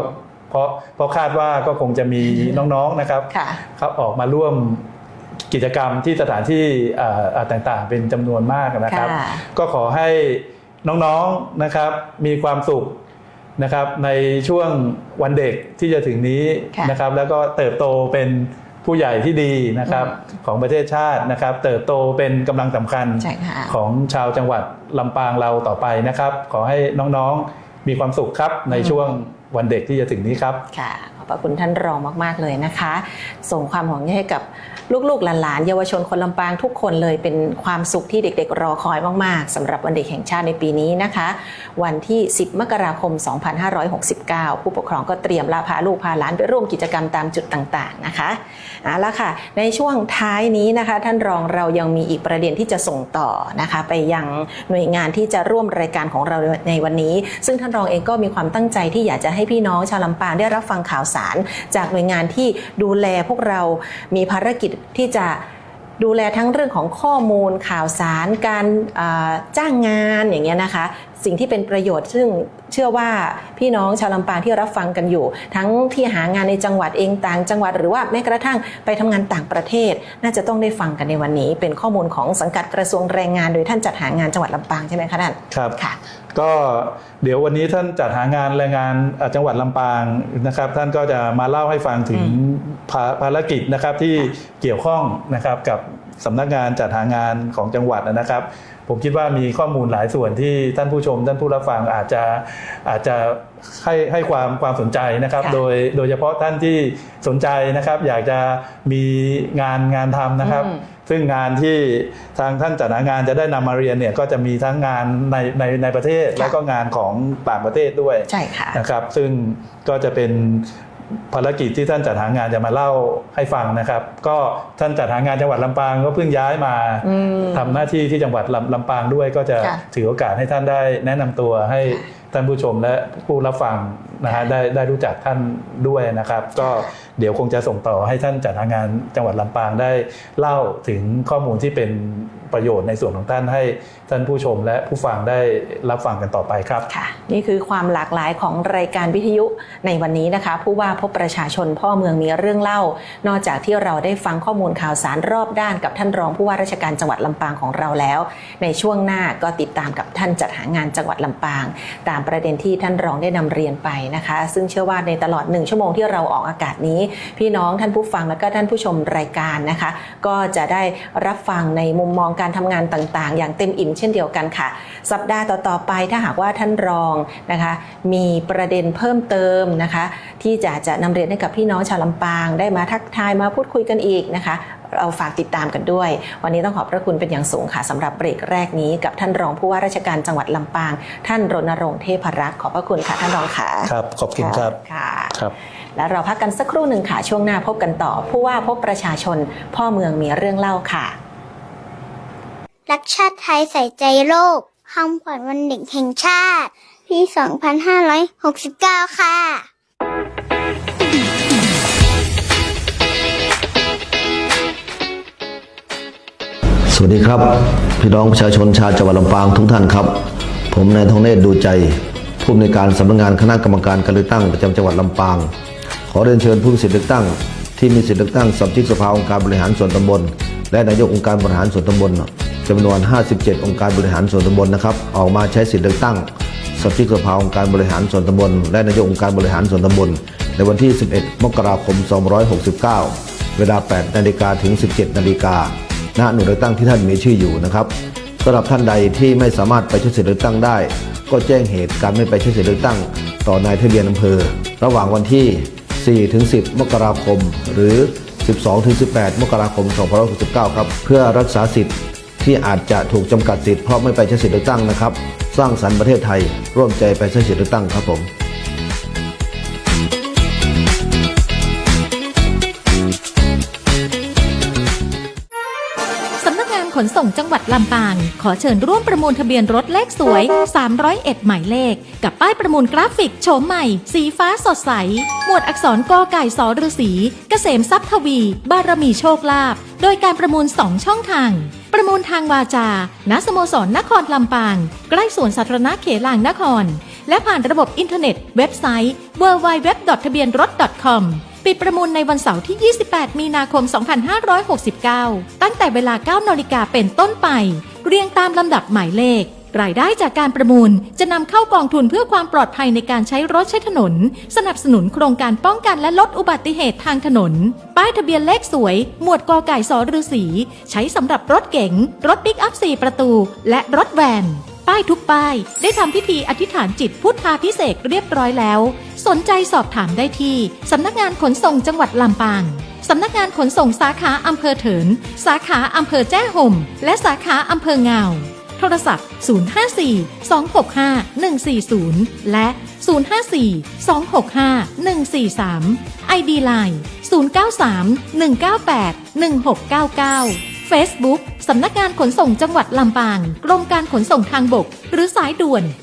เพราะคาดว่าก็คงจะมีน้องๆนะครับเขาออกมาร่วม กิจกรรมที่สถานที่ต่างๆเป็นจำนวนมากนะครับก็ขอให้น้องๆนะครับมีความสุขนะครับในช่วงวันเด็กที่จะถึงนี้นะครับแล้วก็เติบโตเป็นผู้ใหญ่ที่ดีนะครับของประเทศชาตินะครับเติบโตเป็นกำลังสำคัญของชาวจังหวัดลำปางเราต่อไปนะครับขอให้น้องๆมีความสุขครับในช่วงวันเด็กที่จะถึงนี้ครับค่ะขอบพระคุณท่านรองมากๆเลยนะคะส่งความห่วงใยให้กับลูกๆหลานๆเยาวชนคนลำปางทุกคนเลยเป็นความสุขที่เด็กๆรอคอยมากๆสำหรับวันเด็กแห่งชาติในปีนี้นะคะวันที่10 มกราคม 2569 ผู้ปกครองก็เตรียมพาลูกพาหลานไปร่วมกิจกรรมตามจุดต่างๆนะคะเอาละค่ะในช่วงท้ายนี้นะคะท่านรองเรายังมีอีกประเด็นที่จะส่งต่อนะคะไปยังหน่วยงานที่จะร่วมรายการของเราในวันนี้ซึ่งท่านรองเองก็มีความตั้งใจที่อยากจะให้พี่น้องชาวลำปางได้รับฟังข่าวสารจากหน่วยงานที่ดูแลพวกเรามีภารกิจที่จะดูแลทั้งเรื่องของข้อมูลข่าวสารการจ้างงานอย่างเงี้ยนะคะสิ่งที่เป็นประโยชน์ซึ่งเชื่อว่าพี่น้องชาวลำปางที่รับฟังกันอยู่ทั้งที่หางานในจังหวัดเองต่างจังหวัดหรือว่าแม้กระทั่งไปทำงานต่างประเทศน่าจะต้องได้ฟังกันในวันนี้เป็นข้อมูลของสังกัดกระทรวงแรงงานโดยท่านจัดหางานจังหวัดลำปางใช่ไหมคะท่านครับค่ะก็เดี๋ยววันนี้ท่านจัดหางานแรงงานจังหวัดลำปางนะครับท่านก็จะมาเล่าให้ฟังถึงภารกิจนะครับที่เกี่ยวข้องนะครับกับสำนักงานจัดหางานของจังหวัดนะครับผมคิดว่ามีข้อมูลหลายส่วนที่ท่านผู้ชมท่านผู้รับฟังอาจจะให้ความสนใจนะครับโดยเฉพาะท่านที่สนใจนะครับอยากจะมีงานทำนะครับซึ่งงานที่ทางท่านจัดหางานจะได้นำมาเรียนเนี่ยก็จะมีทั้งงานในประเทศแล้วก็งานของต่างประเทศด้วยใช่ค่ะนะครับซึ่งก็จะเป็นภารกิจที่ท่านจัดหางานจะมาเล่าให้ฟังนะครับก็ท่านจัดหางานจังหวัดลำปางก็เพิ่งย้ายมาทำหน้าที่ที่จังหวัดลำปางด้วยก็จะถือโอกาสให้ท่านได้แนะนำตัวให้ท่านผู้ชมและผู้รับฟังนะฮะได้รู้จักท่านด้วยนะครับก็เดี๋ยวคงจะส่งต่อให้ท่านจัดหางานจังหวัดลำปางได้เล่าถึงข้อมูลที่เป็นประโยชน์ในส่วนของท่านให้ท่านผู้ชมและผู้ฟังได้รับฟังกันต่อไปครับค่ะนี่คือความหลากหลายของรายการวิทยุในวันนี้นะคะผู้ว่าพบประชาชนพ่อเมืองมีเรื่องเล่านอกจากที่เราได้ฟังข้อมูลข่าวสารรอบด้านกับท่านรองผู้ว่าราชการจังหวัดลำปางของเราแล้วในช่วงหน้าก็ติดตามกับท่านจัดหางานจังหวัดลำปางตามประเด็นที่ท่านรองได้นำเรียนไปนะคะซึ่งเชื่อว่าในตลอด1ชั่วโมงที่เราออกอากาศนี้พี่น้องท่านผู้ฟังและก็ท่านผู้ชมรายการนะคะก็จะได้รับฟังในมุมมองการทำงานต่างๆอย่างเต็มอิ่มเช่นเดียวกันค่ะสัปดาห์ต่อๆไปถ้าหากว่าท่านรองนะคะมีประเด็นเพิ่มเติมนะคะที่จะนำเรียนให้กับพี่น้องชาวลำปางได้มาทักทายมาพูดคุยกันอีกนะคะเราฝากติดตามกันด้วยวันนี้ต้องขอบพระคุณเป็นอย่างสูงค่ะสำหรับเบรกแรกนี้กับท่านรองผู้ว่าราชการจังหวัดลำปางท่านรณรงค์เทพรักษ์ขอบพระคุณค่ะท่านรองค่ะครับขอบคุณครับค่ะครับแล้วเราพักกันสักครู่หนึ่งค่ะช่วงหน้าพบกันต่อผู้ว่าพบประชาชนพ่อเมืองมีเรื่องเล่าค่ะรักชาติไทยใส่ใจโลกคำขวัญวันเด็กแห่งชาติปี 2569 ค่ะสวัสดีครับพี่น้องประชาชนชาวจังหวัดลำปางทุกท่านครับผมนายทองเนตรดูใจผู้อำนวยการสำนักงานคณะกรรมการการเลือกตั้งประจำจังหวัดลำปางขอเรียนเชิญผู้มีสิทธิเลือกตั้งที่มีสิทธิเลือกตั้งสมาชิกสภาองค์การบริหารส่วนตำบลและนายกองค์การบริหารส่วนตำบลจำนวน57องค์การบริหารส่วนตำบลนะครับออกมาใช้สิทธิเลือกตั้งสมาชิกสภาองค์การบริหารส่วนตำบลและนายกองค์การบริหารส่วนตำบลในวันที่11มกราคม2569เวลา 8 นาฬิกาถึง 17 นาฬิกาณหน่วยเลือกตั้งที่ท่านมีชื่ออยู่นะครับสำหรับท่านใดที่ไม่สามารถไปใช้สิทธิเลือกตั้งได้ก็แจ้งเหตุการไม่ไปใช้สิทธิเลือกตั้งต่อนายทะเบียนอำเภอระหว่างวันที่4ถึง10มกราคมหรือ12ถึง18มกราคม2569ครับเพื่อรักษาสิทธิ์ที่อาจจะถูกจำกัดสิทธิ์เพราะไม่ไปใช้สิทธิเลือกตั้งนะครับสร้างสรรค์ประเทศไทยร่วมใจไปใช้สิทธิเลือกตั้งครับผมขนส่งจังหวัดลำปางขอเชิญร่วมประมูลทะเบียนรถเลขสวย301หมายเลขกับป้ายประมูลกราฟิกโฉมใหม่สีฟ้าสดใสหมวดอักษรกอไก่สฤษีเกษมทรัพย์ทวีบารมีโชคลาภโดยการประมูล2ช่องทางประมูลทางวาจาณสโมสรนครลำปางใกล้สวนสาธารณะเขลางนครและผ่านระบบอินเทอร์เน็ตเว็บไซต์ www.ทะเบียนรถ.com ปิดประมูลในวันเสาร์ที่ 28 มีนาคม 2569 ตั้งแต่เวลา 9 นาฬิกาเป็นต้นไป เรียงตามลำดับหมายเลข รายได้จากการประมูลจะนำเข้ากองทุนเพื่อความปลอดภัยในการใช้รถใช้ถนนสนับสนุนโครงการป้องกันและลดอุบัติเหตุทางถนนป้ายทะเบียนเลขสวยหมวดกอไก่สฤษีใช้สำหรับรถเก๋งรถปิกอัพ4ประตูและรถแวนป้ายทุกป้ายได้ทำพิธีอธิษฐานจิตพุทธาภิเษกเรียบร้อยแล้วสนใจสอบถามได้ที่สำนักงานขนส่งจังหวัดลำปางสำนักงานขนส่งสาขาอำเภอเถินสาขาอำเภอแจ้ห่มและสาขาอำเภอเงาโทรศัพท์ 054-265-140 และ 054-265-143 ID Line 093-198-1699 Facebook สำนักงานขนส่งจังหวัดลำปางกรมการขนส่งทางบกหรือสายด่วน 1584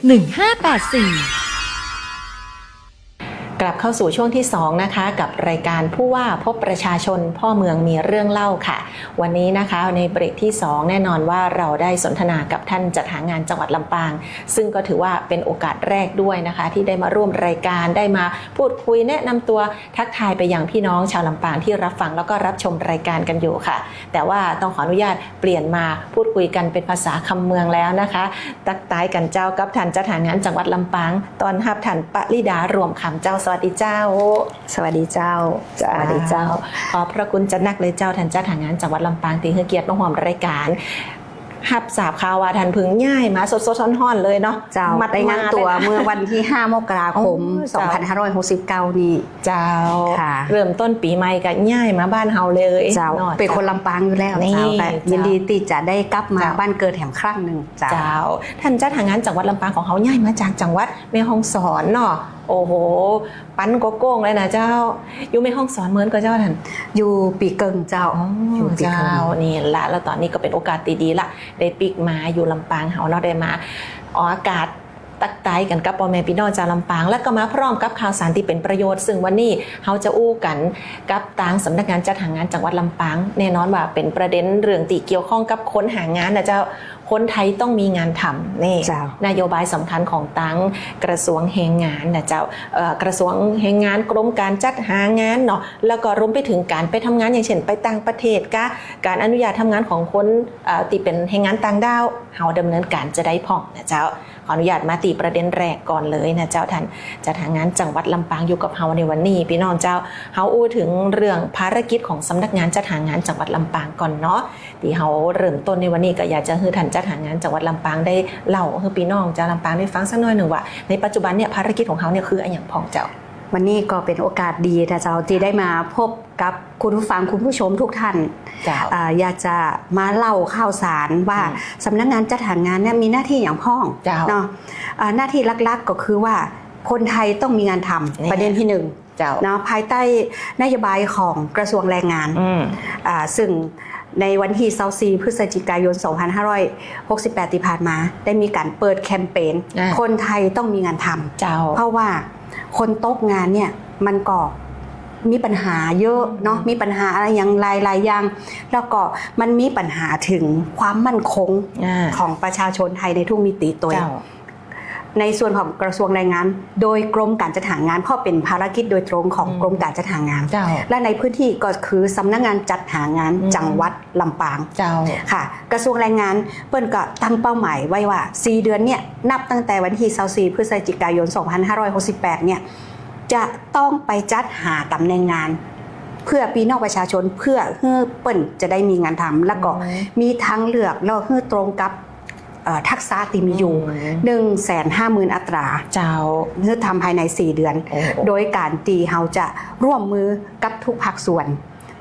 กลับเข้าสู่ช่วงที่2นะคะกับรายการผู้ว่าพบประชาชนพ่อเมืองมีเรื่องเล่าค่ะวันนี้นะคะในเบรกที่2แน่นอนว่าเราได้สนทนากับท่านจัดหางานจังหวัดลำปางซึ่งก็ถือว่าเป็นโอกาสแรกด้วยนะคะที่ได้มาร่วมรายการได้มาพูดคุยแนะนำตัวทักทายไปยังพี่น้องชาวลำปางที่รับฟังแล้วก็รับชมรายการกันอยู่ค่ะแต่ว่าต้องขออนุญาตเปลี่ยนมาพูดคุยกันเป็นภาษาคำเมืองแล้วนะคะตักตายกันเจ้ากับท่านจัดหางานจังหวัดลำปางตอนรับท่านปริดารวมคำเจ้าสวัสดีเจ้าสวัสดีเจ้าสวัสดีเจ้าขอบพระคุณจัดนักเลยเจ้าท่านจัดหางานจังหวัดลำปางที่ให้เกียรติมาร่วมรายการหับสาบข่าวว่าท่านพึ่งย่ายมาสดๆร้อนๆเลยเนาะเจ้าไปงานตัวเมื่อวันที่5 มกราคม 2569นี่เจ้าเริ่มต้นปีใหม่ก็ย่ายมาบ้านเฮาเลยเจ้าเป็นคนลำปางอยู่แล้วเจ้าแต่ยินดีที่จะได้กลับมาบ้านเกิดแถมครั้งหนึ่งเจ้าท่านจัดหางานจังหวัดลำปางของเขาย่ายมาจากจังหวัดแม่ฮ่องสอนเนาะโอ้โหปั้นโก้งเลยนะเจ้าอยู่ไม่ห้องสอนเหมือนกับเจ้าท่านอยู่ปีเกิงเจ้าอยู่เจ้านี่ละแล้วตอนนี้ก็เป็นโอกาสดีๆละได้ปิกมาอยู่ลำปางเฮาเนาะได้มาออกอากาศตักไตกันกับพ่อแม่พี่น้องชาวลำปางและก็มาพร้อมกับข่าวสารที่เป็นประโยชน์ซึ่งวันนี้เฮาจะอู้กันกับทางสำนักงานจัดหางานจังหวัดลำปางแน่นอนว่าเป็นประเด็นเรื่องที่เกี่ยวข้องกับคนหางานนะเจ้าคนไทยต้องมีงานทำนี่นโยบายสำคัญของตั้งกระทรวงแรงงานนะเจ้ากระทรวงแรงงานกรมการจัดหางานเนาะแล้วก็รวมไปถึงการไปทำงานอย่างเช่นไปต่างประเทศการอนุญาตทำงานของคนที่เป็นแรงงานต่างด้าวเฮาดำเนินการจะได้พร้อมนะเจ้าขออนุญาตมาตีประเด็นแรกก่อนเลยนะเจ้าท่านจัดหางานจังหวัดลำปางอยู่กับเฮาในวันนี้พี่น้องเจ้าเฮาอู้ถึงเรื่องภารกิจของสำนักงานจัดหางานจังหวัดลำปางก่อนเนาะที่เฮาเริ่มต้นในวันนี้ก็อยากจะให้ท่านจัดหางานจังหวัดลำปางได้เล่าให้พี่น้องชาวลำปางได้ฟังสักหน่อยหนึ่งว่าในปัจจุบันเนี่ยภารกิจของเขาเนี่ยคืออะไรอย่างพองเจ้าวันนี้ก็เป็นโอกาสดีนะเจ้าที่ได้มาพบกับคุณผู้ฟังคุณผู้ชมทุกท่านอยากจะมาเล่าข่าวสารว่าสำนักงานจัดหางานเนี่ยมีหน้าที่อย่างพ้องเนาะหน้าที่หลักๆก็คือว่าคนไทยต้องมีงานทำประเด็นที่1เนาะภายใต้นโยบายของกระทรวงแรงงานซึ่งในวันที่24 พฤศจิกายน 2568 ที่ผ่านมาได้มีการเปิดแคมเปญคนไทยต้องมีงานทำเพราะว่าคนตกงานเนี่ยมันก็มีปัญหาเยอะเนาะมีปัญหาอะไรอย่างหลายๆอย่างแล้วก็มันมีปัญหาถึงความมั่นคงของประชาชนไทยในทุกมิติตัวในส่วนของกระทรวงแรงงานโดยกรมการจัดหางานเพราะเป็นภารกิจโดยตรงของกรมการจัดหางานและในพื้นที่ก็คือสำนักงานจัดหางานจังหวัดลำปางค่ะกระทรวงแรงงานเปิ้นก็ตั้งเป้าหมายไว้ว่า4 เดือนเนี่ยนับตั้งแต่วันที่24 พฤศจิกายน 2568 เนี่ยจะต้องไปจัดหาตำแหน่งงานเพื่อพี่น้องประชาชนเพื่อให้เปิ้นจะได้มีงานทำแล้วก็มีทางเลือกแล้วให้ตรงกับทักษะที่มีอยู่ 150,000 อัตราเจ้าเพื่อทำภายใน4 เดือนโดยการตีเฮาจะร่วมมือกับทุกภาคส่วน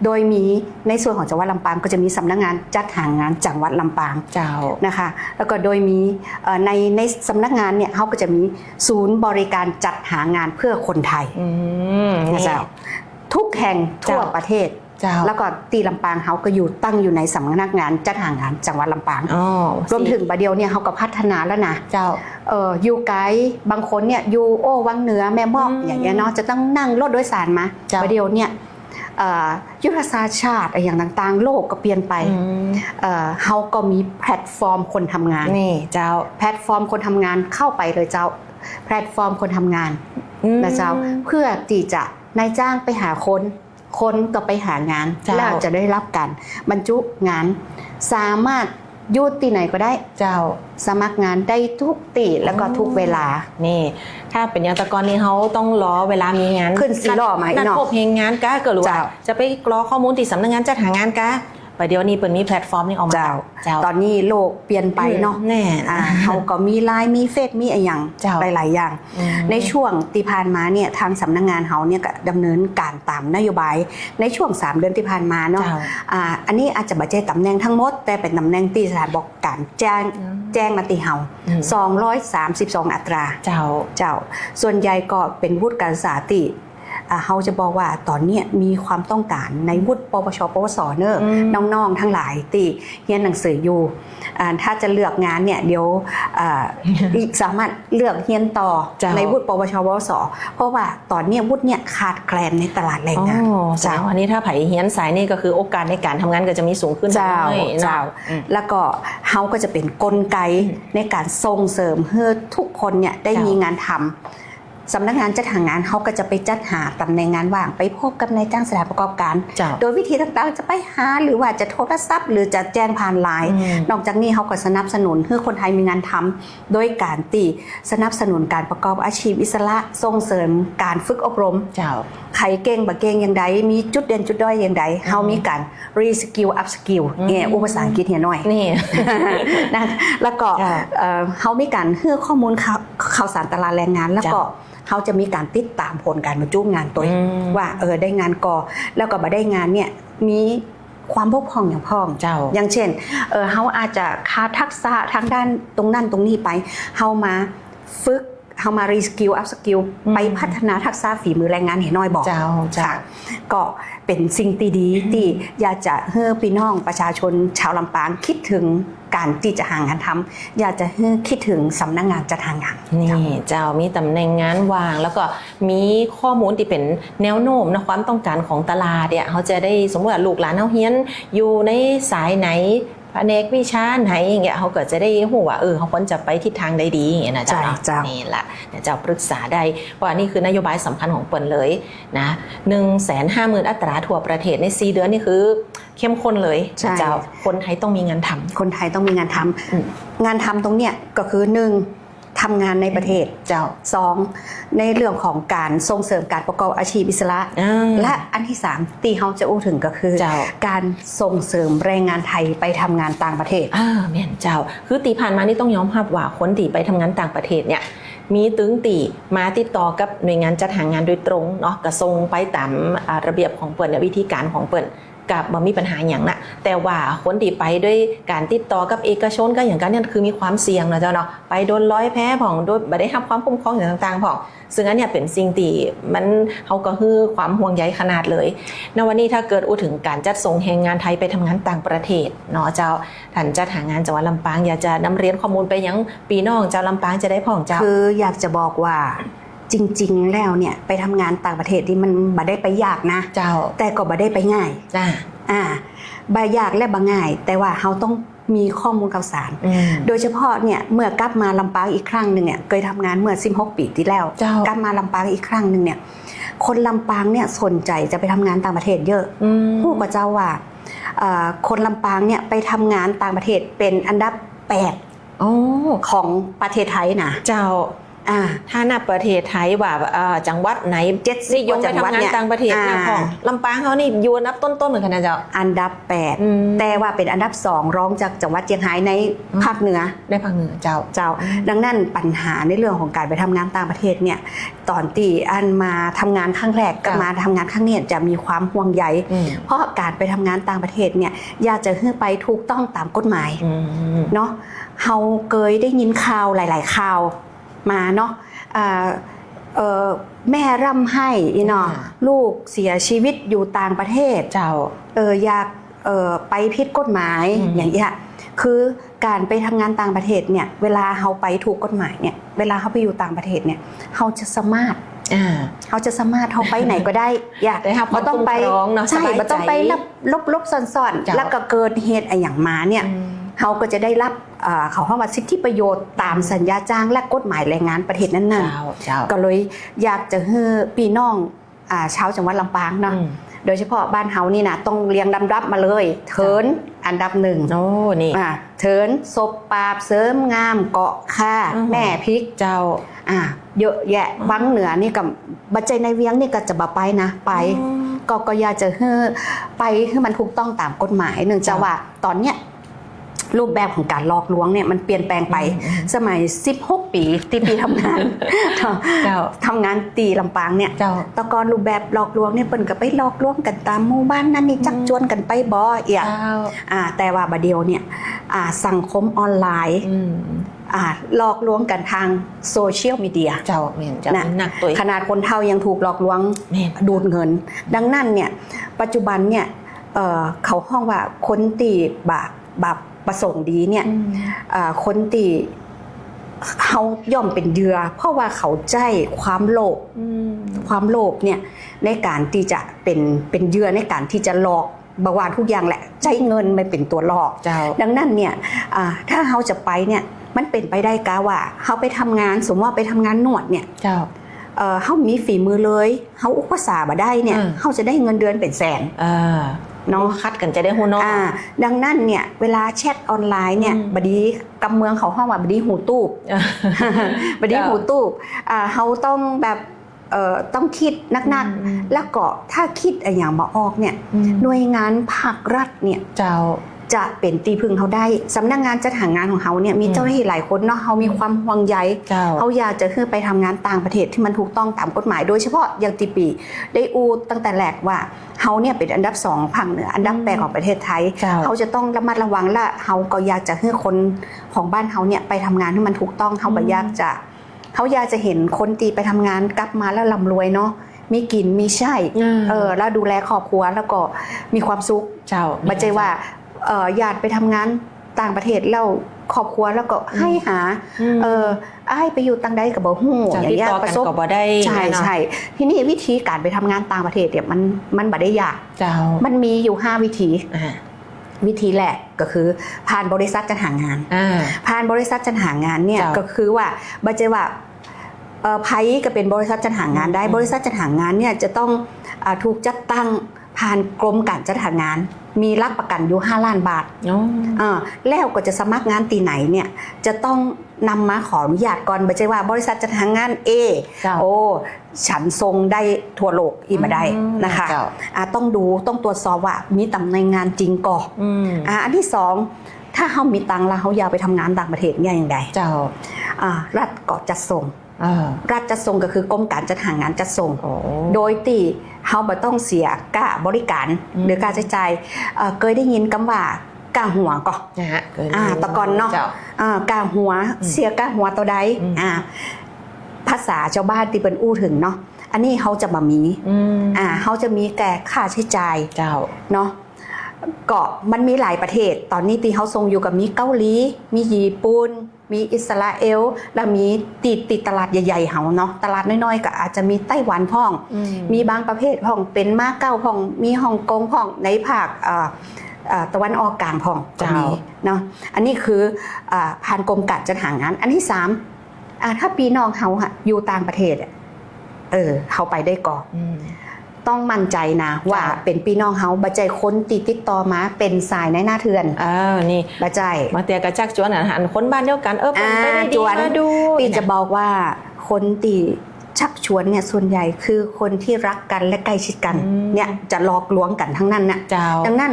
โดยมีในส่วนของจังหวัดลำปางก็จะมีสำนักงานจัดหางานจังหวัดลำปางเจ้านะคะแล้วก็โดยมีในสำนักงานเนี่ยเขาก็จะมีศูนย์บริการจัดหางานเพื่อคนไทยนะเจ้าทุกแห่งทั่วประเทศแล้วก็ตีลำปางเขาก็อยู่ตั้งอยู่ในสำนักงานจัดหางานจังหวัดลำปางรวมถึงประเดี๋ยวเนี่ยเขาก็พัฒนาแล้วนะเจ้าอยู่ไกลบางคนเนี่ยอยู่วังเหนือแม่มอกอย่างเงี้ยเนาะจะต้องนั่งรถโดยสารมาประเดี๋ยวเนี่ยยุทธศาสตร์ชาติอย่างต่างๆโลกก็เปลี่ยนไปเขาก็มีแพลตฟอร์มคนทำงานนี่เจ้าแพลตฟอร์มคนทำงานเข้าไปเลยเจ้าแพลตฟอร์มคนทำงานนะเจ้าเพื่อที่จะ นายจ้างไปหาคนก็ไปหางาน เจ้า แล้วจะได้รับการบรรจุงาน สามารถอยู่ที่ไหนก็ได้ เจ้า สมัครงานได้ทุกตีแล้วก็ทุกเวลา นี่ถ้าเป็นอย่างแตะกอนนี้เขาต้องรอเวลามีงาน ขึ้นสีหล่อมาอีก นัด เนาะ พบเฮงงานกะเกิดหรือว่า เจ้า จะไปรอข้อมูลที่สำนักงานจัดหางานกะประเดี๋ยวนี้เปิดมีแพลตฟอร์มนี่ออกมา เจ้าตอนนี้โลกเปลี่ยนไปเนาะ แน่ เขาก็มีไลน์มีเฟซมีอะไรอย่าง เจ้า หลายๆอย่าง ในช่วงที่ผ่านมาเนี่ยทางสำนักงานเขาเนี่ยก็ดำเนินการตามนโยบายในช่วง3 เดือนที่ผ่านมาเนาะ เจ้า อันนี้อาจจะบ่ใช่ตำแหน่งทั้งหมดแต่เป็นตำแหน่งที่สถานบอกการแจ้งมาติเฮา232 อัตรา เจ้า เจ้าส่วนใหญ่ก็เป็นวุฒิการศึกษาติเขาจะบอกว่าตอนนี้มีความต้องการในวุฒิปวชปวสเนอะน้องๆทั้งหลายที่เรียนหนังสืออยู่ถ้าจะเลือกงานเนี่ยเดี๋ยวสามารถเลือกเรียนต่อ เจ้า ในวุฒิปวชปวสเพราะว่าตอนนี้วุฒิเนี่ยขาดแคลนในตลาดแรงงาน เจ้าอันนี้ถ้าไผ่เฮียนสายนี่ก็คือโอกาสในการทำงานก็จะมีสูงขึ้น เจ้า หน่อยเนาะ เจ้าแล้วก็เขาก็จะเป็นกลไกในการส่งเสริมให้ทุกคนเนี่ยได้มีงานทำสำนักงานจัดหางานเขาก็จะไปจัดหาตำแหน่งงานว่างไปพบกับนายจ้างสถานประกอบการ เจ้า โดยวิธีต่างๆจะไปหาหรือว่าจะโทรศัพท์หรือจะแจ้งผ่านไลน์นอกจากนี้เขาก็สนับสนุนให้คนไทยมีงานทำโดยการสนับสนุนการประกอบอาชีพอิสระส่งเสริมการฝึกอบรม เจ้า ใครเก่งบ่เก่งอย่างใดมีจุดเด่นจุดด้อยอย่างใดเฮามีการรีสกิลอัพสกิลเนี่ยอุปสรรคอังกฤษเฮียหน่อย นี่ นะแล้วก็ ค่ะ เขามีการให้ข้อมูลข่าวสารตลาดแรงงาน แล้วก็เขาจะมีการติดตามผลการบรรจุงานตัวเองว่าได้งานก่อแล้วก็บ่ได้งานเนี่ยมีความบกพร่องอย่างพ้อง เจ้า อย่างเช่นเขาอาจจะขาดทักษะทางด้านตรงนั้นตรงนี้ไปเขามาฝึกเขามารีสกิลอัพสกิลไปพัฒนาทักษะฝีมือแรงงานเห็นน้อยบอก เจ้า ค่ะก็เป็นสิ่งที่ดีที่อยากจะให้พี่น้องประชาชนชาวลำปางคิดถึงการที่จะหางานทำอยากจะให้คิดถึงสำนักงานจัดหางาน นี่เจ้ามีตำแหน่งงานว่าง แล้วก็มีข้อมูลที่เป็นแนวโน้มนะความต้องการของตลาดเนี่ยเขาจะได้สมมติว่าลูกหลานเขาเฮียนอยู่ในสายไหนแผนกวิชาไหนอย่างเงี้ยเขาก็จะได้รู้ว่าเขาควรจะไปทิศทางใดดีอย่างเงี้ยนะเจ้า เจ้า นี่แหละเจ้าปรึกษาได้เพราะอันนี้คือนโยบายสำคัญของเปิ่นเลยนะ150,000 อัตราทั่วประเทศใน4 เดือนนี่คือเข้มข้นเลยเจ้าคนไทยต้องมีงานทำ คนไทยต้องมีงานทำงานทำตรงเนี้ยก็คือ1ทำงานในประเทศ เจ้า 2ในเรื่องของการส่งเสริมการประกอบอาชีพอิสระ และอันที่3ที่เขาจะอู้ถึงก็คือ เจ้า การส่งเสริมแรงงานไทยไปทำงานต่างประเทศ แม่นเจ้าคือตีผ่านมานี่ต้องยอมรับว่าคนตีไปทำงานต่างประเทศเนี่ยมีตึงตีมาติดต่อกับหน่วยงานจัดหางานโดยตรงเนาะกระทรวงไปตามระเบียบของเปิ่นวิธีการของเปิ่นกับบ่มีปัญหาอย่างนะแต่ว่าคนที่ไปด้วยการติดต่อกับเอกชนก็อย่างกันเนี่ยคือมีความเสี่ยงนะเจ้าเนาะไปโดนร้อยแพ้ผ่องโดยบ่ได้รับความคุ้มครองอย่างต่างๆผ่องซึ่งอันเนี้ยเป็นสิ่งที่มันเขาก็คือความห่วงใยขนาดเลยในวันนี้ถ้าเกิดอู้ถึงการจัดส่งแรงงานไทยไปทำงานต่างประเทศเนาะเจ้าท่านจัดหางานจังหวัดลำปางอยากจะนำเรียนข้อมูลไปยังปีน้องเจ้าลำปางจะได้พ่องเจ้า คืออยากจะบอกว่าจริงๆแล้วเนี่ยไปทำงานต่างประเทศที่มันบ่ได้ไปยากนะ เจ้า แต่ก็บ่ได้ไปง่าย จ้า บ่ยากและบ่ง่าย แต่ว่าเราต้องมีข้อมูลข่าวสาร โดยเฉพาะเนี่ยเมื่อกลับมาลำปางอีกครั้งหนึ่งเนี่ยเคยทำงานเมื่อ16 ปีที่แล้ว เจ้าก ลับมาลำปางอีกครั้งหนึ่งเนี่ยคนลำปางเนี่ยสนใจจะไปทำงานต่างประเทศเยอะผู้กับเจ้าว่าคนลำปางเนี่ยไปทำงานต่างประเทศเป็นอันดับ8ของประเทศไทยนะ เจ้า ถ้านับประเทศไทยว่าจังหวัดไหนนิยมไปทำงานต่างประเทศนะของลำปางเขานี่อยู่อันดับต้นๆเหมือนกันนะเจ้า อันดับ8แต่ว่าเป็นอันดับ2รองจากจังหวัดเชียงรายในภาคเหนือ ในภาคเหนือเจ้า ดังนั้นปัญหาในเรื่องของการไปทำงานต่างประเทศเนี่ยตอนที่อันมาทำงานครั้งแรกกับมาทำงานครั้งนี้จะมีความห่วงใยเพราะการไปทำงานต่างประเทศเนี่ยอยากจะให้ไปถูกต้องตามกฎหมายเนาะเฮาเคยได้ยินข่าวหลายๆข่าวมาเนาะแม่ร่ำให้เนาะลูกเสียชีวิตอยู่ต่างประเทศ เจ้า อยากไปผิดกฎหมายอย่างเงี้ยคือการไปทำงานต่างประเทศเนี่ยเวลาเขาไปถูกกฎหมายเนี่ยเวลาเขาไปอยู่ต่างประเทศเนี่ยเขาจะสามารถเขาไปไหนก็ได้อยากไม่ต้องไปใช่ไม่ต้องไปลบซ่อนๆแล้วก็เกิดเหตุอะไรอย่างมาเนี่ยเขาก็จะได้รับเขาว่าสิทธิประโยชน์ตามสัญญาจ้างและกฎหมายแรงงานประเทศนั้นๆก็เลยอยากจะให้พี่น้อง ชาวจังหวัดลำปางเนาะโดยเฉพาะบ้านเฮานี่นะต้องเรียงลำดับมาเลยเทินอันดับหนึ่งโอ้นี่เทินศพปราบเสริมงามเกาะค่าแม่พริกเจ้าเยอะแยะวังเหนือนี่กับบัจจัยในเวียงนี่ก็จะบ่ไปนะไปก็อยากจะไปให้มันถูกต้องตามกฎหมายเนื่องจากว่าตอนเนี้ยรูปแบบของการหลอกลวงเนี่ยมันเปลี่ยนแปลงไปสมัย16 ปีที่ปีทำงานทำงานตีลำปางเนี่ยตะกอนรูปแบบหลอกลวงเนี่ยเปิ้นก็ไปหลอกลวงกันตามหมู่บ้านนั่นนี่จักจวนกันไปบ่เอียแต่ว่าบัดเดียวเนี่ยสังคมออนไลน์หลอกลวงกันทางโซเชียลมีเดียเจ้าเมนจะหนักตัวขนาดคนเฒ่ายังถูกหลอกลวงดูดเงินดังนั้นเนี่ยปัจจุบันเนี่ยเขาห้องว่าคนตีบาปประสงค์ดีเนี่ยคนตีเขาย่อมเป็นเหยื่อเพราะว่าเขาใจความโลภเนี่ยในการที่จะเป็นเหยื่อในการที่จะหลอกบางวันทุกอย่างแหละใช้เงินไม่เป็นตัวหลอกดังนั้นเนี่ยถ้าเขาจะไปเนี่ยมันเป็นไปได้กะว่าเขาไปทำงานสมมติว่าไปทำงานนวดเนี่ยเขามีฝีมือเลยเขาอุปสาบได้เนี่ยเขาจะได้เงินเดือนเป็นแสนน้องคัดกันจะได้หูน้องดังนั้นเนี่ยเวลาแชทออนไลน์เนี่ยบดีกำเมืองเขาห้องว่าบดีหูตูบบดีหูตูบเขาต้องแบบต้องคิดนักๆแล้วก็ถ้าคิดอย่างมาออกเนี่ยหน่วยงานภาครัฐเนี่ยจะเป็นตีพึ่งเขาได้สำนักงานจัดหางานของเขาเนี่ยมีเจ้าหน้าที่หลายคนเนาะเขามีความห่วงใยเขาอยากจะขึ้นไปทำงานต่างประเทศที่มันถูกต้องตามกฎหมายโดยเฉพาะอย่างตีปีได้ตั้งแต่แรกว่าเขาเนี่ยเป็นอันดับ2ภาคเหนืออันดับ8ของประเทศไทยเขาจะต้องระมัดระวังและเขาก็อยากจะให้คนของบ้านเขาเนี่ยไปทำงานให้มันถูกต้องเขาอยากจะเห็นคนตีไปทำงานกลับมาแล้วร่ำรวยเนาะมีกินมีใช้แล้วดูแลครอบครัวแล้วก็มีความสุขไม่ใช่ว่าญาติไปทำงานต่างประเทศแล้วครอบครัวแล้วก็ให้หาให้ไปอยู่ต่างใดกับบ่ฮู้อย่างเงี้ยประสบใช่ทีนี้วิธีการไปทำงานต่างประเทศเนี่ยมันบ่ได้ยากมันมีอยู่5วิธีวิธีแรกก็คือผ่านบริษัทจัดหางานผ่านบริษัทจัดหางานเนี่ยก็คือว่าบ่ใช่ว่าไผก็เป็นบริษัทจัดหางานได้บริษัทจัดหางานเนี่ยจะต้องถูกจัดตั้งผ่านกรมการจัดหางานมีรับประกันอยู่5 ล้านบาทแล้วก็จะสมัครงานตีไหนเนี่ยจะต้องนำมาขออนุญาตก่อนไม่ใช่ว่าบริษัทจัดหางานฉันทรงได้ทั่วโลกอีกมาได้นะคะต้องตรวจสอบว่ามีตำแหน่งงานจริงก่อนอันที่2ถ้าเขามีตังค์แล้วเขาอยากไปทำงานต่างประเทศเนี่ยอย่างไรรัฐก็จัดส่งรัฐจัดส่งก็คือกรมการจัดหางานจัดส่งโดยที่เขาไม่ต้องเสียค่าบริการหรือค่าใช้จ่ายเคยได้ยินคำว่ากาหัวก่อนตะกอนเนาะกาหัวเสียกาหัวตัวใดภาษาชาวบ้านที่เป็นอู้ถึงเนาะอันนี้เขาจะมามีเขาจะมีแก่ค่าใช้จ่ายเนาะก็มันมีหลายประเทศตอนนี้ที่เขาทรงอยู่กับมีเกาหลีมีญี่ปุ่นมีอิสราเอลแล้วมีติดตลาดใหญ่ๆเขาเนาะตลาดน้อยๆก็อาจจะมีไต้หวันพ่องมีบางประเภทพ่องเป็นมาเก้าพ่องมีฮ่องกงพ่องในภาคตะวันออกกลางพ่องก็มีเนาะอันนี้คือผ่านกรมการจัดหางานอันที่3ถ้าพี่น้องเขาอยู่ต่างประเทศเขาไปได้ก่อนต้องมั่นใจนะว่าเป็นพี่น้องเฮาบ่ใจคนติดต่อมาเป็นสายในหน้าเถื่อนนี่บ่ใจมาเตียกระจักจวนหันคนบ้านเดียวกันเป็นไปได้ดีมาดูพี่จะบอกว่าคนตีชักชวนเนี่ยส่วนใหญ่คือคนที่รักกันและใกล้ชิดกันเนี่ยจะหลอกลวงกันทั้งนั้นน่ะดังนั้น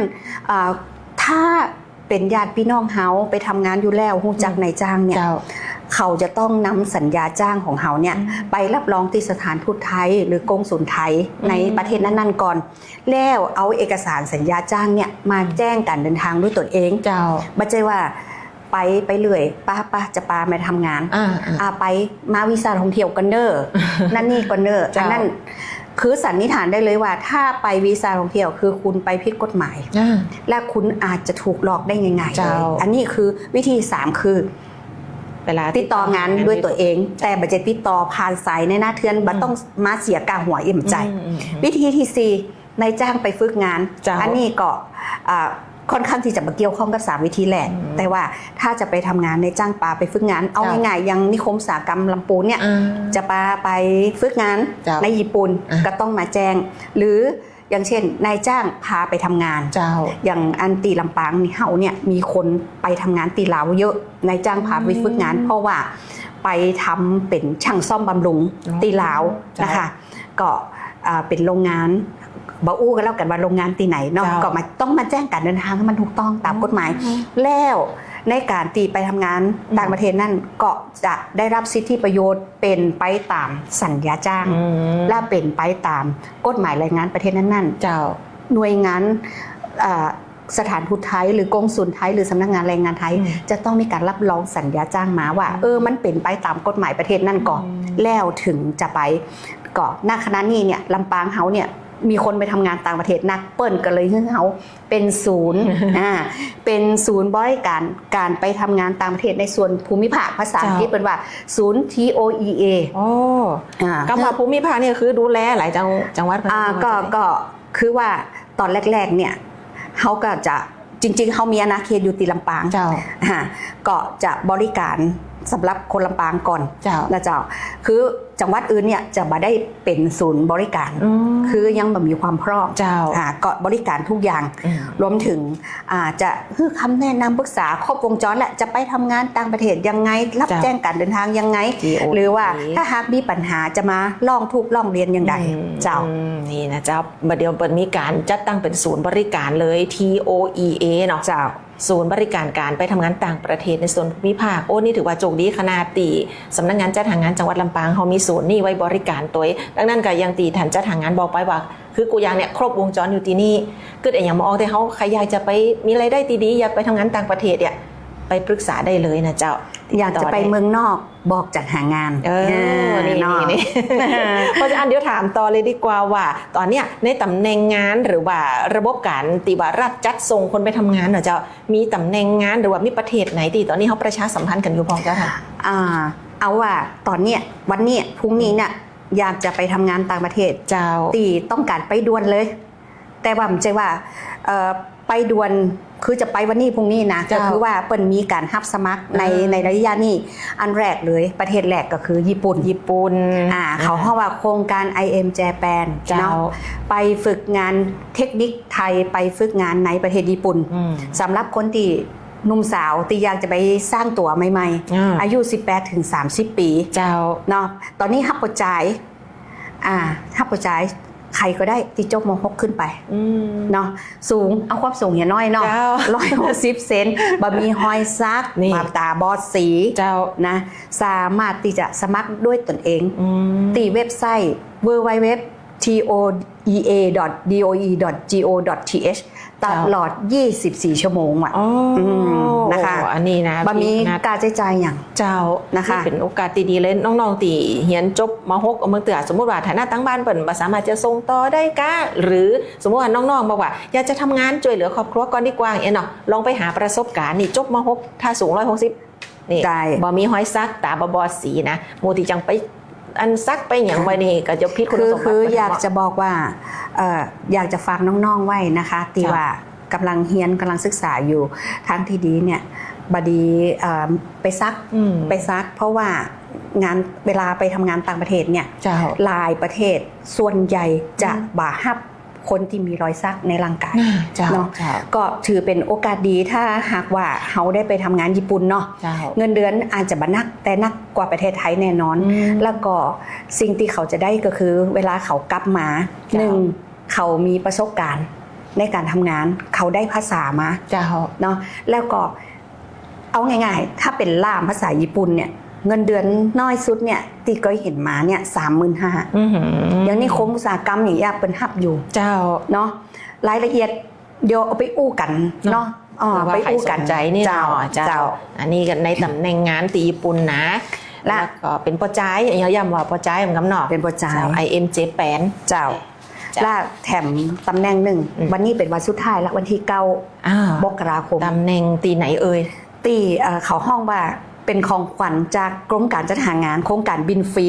ถ้าเป็นญาติพี่น้องเฮาไปทำงานอยู่แล้วฮู้จักนายจ้างเนี่ยเขาจะต้องนำสัญญาจ้างของเขาเนี่ยไปรับรองที่สถานทูตไทยหรือกงสุลไทยในประเทศนั้นๆก่อนแล้วเอาเอกสารสัญญาจ้างเนี่ยมาแจ้งการเดินทางด้วยตนเองไม่ใช่ว่าไปเลยป้าจะปามาทำงานไปมาวีซ่าท่องเที่ยวกันเด้อนั่นนี่กันเด้ออันนั้นคือสันนิษฐานได้เลยว่าถ้าไปวีซ่าท่องเที่ยวคือคุณไปผิดกฎหมายและคุณอาจจะถูกหลอกได้ง่ายๆอันนี้คือวิธี3คือติดต่องานด้วยตัวเองแต่บัจเจติดต่อผ่านสายในหน้าเทือนบัต้องมาเสียกาหัวอิ่มใจวิธีที่4นายจ้างไปฝึกงานอันนี้ก็ ค่อนข้างที่จะมาเกี่ยวข้องกับ3วิธีแหละแต่ว่าถ้าจะไปทำงานในจ้างปลาไปฝึกงานเอาง่ายๆอย่างนิคมอุตสาหกรรมลำพูนเนี่ยจะปลาไปฝึกงานในญี่ปุ่นก็ต้องมาแจ้งหรืออย่างเช่นนายจ้างพาไปทำงานอย่างอันตีลำปางนี่เฮาเนี่ยมีคนไปทำงานตีลาวเยอะนายจ้างพาไปฝึกงานเพราะว่าไปทำเป็นช่างซ่อมบำรุงตีลาวนะคะก็เป็นโรงงานบ่อู้กันแล้วกันว่าโรงงานตีไหนเนาะก็มาต้องมาแจ้งการเดินทางให้มันถูกต้องตามกฎหมายแล้วในการตีไปทำงานต่างประเทศนั่นก็จะได้รับสิทธิประโยชน์เป็นไปตามสัญญาจ้างและเป็นไปตามกฎหมายแรงงานประเทศนั้นๆเจ้าหน่วยงานสถานทูตไทยหรือกงสุลไทยหรือสำนักงานแรงงานไทยจะต้องมีการรับรองสัญญาจ้างมาว่ามันเป็นไปตามกฎหมายประเทศนั่นก่อนแล้วถึงจะไปก็ณขณะนี้เนี่ยลำปางเฮาเนี่ยมีคนไปทำงานต่างประเทศนักเปิ้นกันเลยที่เขาเป็นศูนย์เป็นศูนย์บริการไปทำงานต่างประเทศในส่วนภูมิภาคภาษาอังกฤษเป็นว่าศูนย์ TOEA ก็มาภูมิภาคเนี่ยคือดูแลหลายจังหวัดก็คือว่าตอนแรกๆเนี่ยเขาก็จะจริงๆเขามีอาณาเขตอยู่ตีลำปางก็จะบริการสำหรับคนลำปางก่อนนะเจ้าคือจังหวัดอื่นเนี่ยจะมาได้เป็นศูนย์บริการคือยังแบบมีความพร้อมก็บริการทุกอย่างรวมถึงจะคือคำแนะนำปรึกษาครบวงจรแหละจะไปทำงานต่างประเทศยังไงรับแจ้งการเดินทางยังไงหรือว่าถ้าหากมีปัญหาจะมาร้องทุกข์ร้องเรียนอย่างใดเจ้านี่นะเจ้าเดี๋ยวเปิดมีการจัดตั้งเป็นศูนย์บริการเลย TOEA เนาะเจ้าศูนย์บริการการไปทำงานต่างประเทศในส่วนภูมิภาคนี่ถือว่าโชคดีขนาดตีสำนักงานจัดหางานจังหวัดลำปางเขามีศูนย์นี่ไว้บริการตัวดังนั้นก็ยังตีฐานจัดหางานบอกไปว่าคือกูอย่างเนี่ยครบวงจรอยู่ที่นี่เกิดอย่างมาออกแต่เขาใครอยากจะไปมีรายได้ดีๆอยากไปทำงานต่างประเทศเนี่ยไปปรึกษาได้เลยนะเจ้าอยากจะไปเมืองนอกบอกจัดหางานนี่เพราะฉะนั้นเดี๋ยวถามต่อเลยดีกว่าว่าตอนเนี้ยในตำแหน่งงานหรือว่าระบบการตีว่ารัฐจัดส่งคนไปทำงานเนาะเจ้ามีตำแหน่งงานหรือว่ามีประเทศไหนตีตอนนี้เขาประชาสัมพันธ์กันอยู่พอเจ้าค่ะเอาว่าตอนเนี้ยวันนี้พรุ่งนี้เนี่ยอยากจะไปทำงานต่างประเทศเจ้าตีต้องการไปด่วนเลยแต่ว่ามันใจว่าไปด่วนคือจะไปวันนี้พรุ่งนี้นะก็คือว่าเปิ้นมีการรับสมัครในระยะนี้อันแรกเลยประเทศแรกก็คือญี่ปุ่นเขาเรียกว่าโครงการ IM Japan เนาะไปฝึกงานเทคนิคไทยไปฝึกงานในประเทศญี่ปุ่นสำหรับคนที่หนุ่มสาวที่อยากจะไปสร้างตัวใหม่ๆอายุ 18-30 ปีเนาะตอนนี้ฮับประจายใครก็ได้ที่จบม.6 ขึ้นไปเนาะสูงเอาความสูงอย่างน้อยเนาะ160 เซนบะมีหอยซักมาตาบอดสีนะสามารถที่จะสมัครด้วยตนเองตีเว็บไซต์ www.toea.doe.go.th ตลอด24ชั่วโมงอ่ะนะคะอันนี้นะบะมีการใช้จ่ายอย่างเจ้านะคะเป็นโอกาสดีๆเลยน้องๆตีเรียนจบม.6เมืองเตือสมมติว่าฐานะตั้งบ้านเปิ่นบ่สามารถจะส่งต่อได้ก้าหรือสมมติว่าน้องๆบอกว่าอยากจะทำงานช่วยเหลือครอบครัวก่อนดีกว่าเนาะลองไปหาประสบการณ์นี่จบม.6 ถ้าสูง160นี่บ่มีห้อยซักตาบอดสีนะโมติจังไปอันซักไปอย่างไว้นี่ก็จะพิษคุณสมบัติคืออยากจะบอกว่าอยากจะฝากน้องๆไว้นะคะตีว่ากำลังเรียนกำลังศึกษาอยู่ทางที่ดีเนี่ยบดีไปซักเพราะว่างานเวลาไปทำงานต่างประเทศเนี่ยหลายประเทศส่วนใหญ่จะบ่าฮับคนที่มีรอยสักในร่างกายเนาะก็ถือเป็นโอกาสดีถ้าหากว่าเขาได้ไปทำงานญี่ปุ่นเนาะเงินเดือนอาจจะบ่นักแต่นักกว่าประเทศไทยแน่นอนแล้วก็สิ่งที่เขาจะได้ก็คือเวลาเขากลับมา1เขามีประสบการณ์ในการทำงานเขาได้ภาษามาเนาะแล้วก็เอาง่ายๆถ้าเป็นล่ามภาษาญี่ปุ่นเนี่ยเงินเดือนน้อยสุดเนี่ยที่เคยเห็นมาเนี่ย 35,000 อย่างนี้โครงอุตสาหกรรมอย่างเงี้ยเป็นฮับอยู่เนาะรายละเอียดเดี๋ยวเอาไปอู้กันเนาะไปอู้กันใจนี่เจ้าอันนี้กันในตำแหน่งงานตีญี่ปุ่นนะแล้วก็เป็นปอจายอย่างย้ำว่าปอจายเหมือนกันเนาะเป็นปอจาย IM Japan เจ้าและแถมตำแหน่งหนึ่งวันนี้เป็นวันสุดท้ายแล้ววันที่9 มกราคมตำแหน่งตีไหนเอ่ยตีเขาห้องว่าเป็นของขวัญจากกรมการจัดหางานโครงการบินฟรี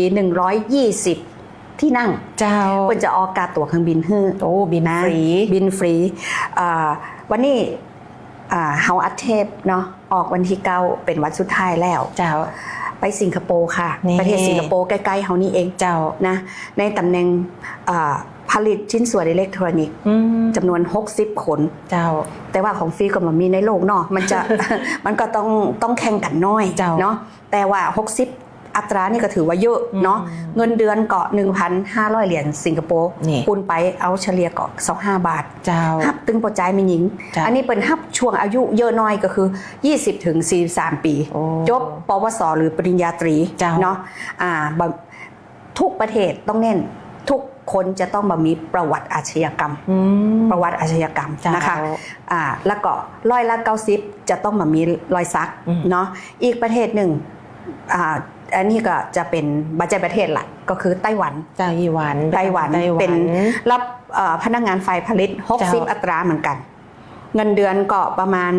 120ที่นั่งเจ้าเพิ่นจะออกการตั๋วเครื่องบินให้บินฟรีวันนี้ เฮาอัดเทปเนาะออกวันที่9เป็นวันสุดท้ายแล้ว เจ้า ไปสิงคโปร์ค่ะ นี่ ประเทศสิงคโปร์ใกล้ๆเฮานี่เอง เจ้า นะในตำแหน่งผลิตชิ้นส่วนอิเล็กทรอนิกส์จำนวน60 คน เจ้า แต่ว่าของฟรีก็มันมีในโลกเนาะมันจะ มันก็ต้องแข่งกันน้อย เจ้า เนาะแต่ว่า60อัตรานี่ก็ถือว่าเยอะเนาะเงินเดือนเกาะ 1,500 เหรียญสิงคโปร์ นี่ คูณไปเอาเฉลี่ยเกาะ25 บาท เจ้า ฮับตึงปอใจไม่หญิง จ้ะ อันนี้เป็นฮับช่วงอายุเยอะน้อยก็คือ 20 ถึง 43 ปี โอ้ จบปวสหรือปริญญาตรี เจ้า เนาะแบบทุกประเทศต้องเน้นทุกคนจะต้องมีประวัติอาชญากรรม ประวัติอาชญากรรม เจ้าน นะคะแล้วก็190จะต้องมีรอยสักเนาะอีกประเทศหนึ่งอันนี้ก็จะเป็นบัจจัยประเทศหลักก็คือไต้หวัน เจ้ายี่หวัน ไต้หวันเป็นรับพนักงานฝ่ายผลิต เจ้า 60 อัตราเหมือนกัน เงินเดือนก็ประมาณ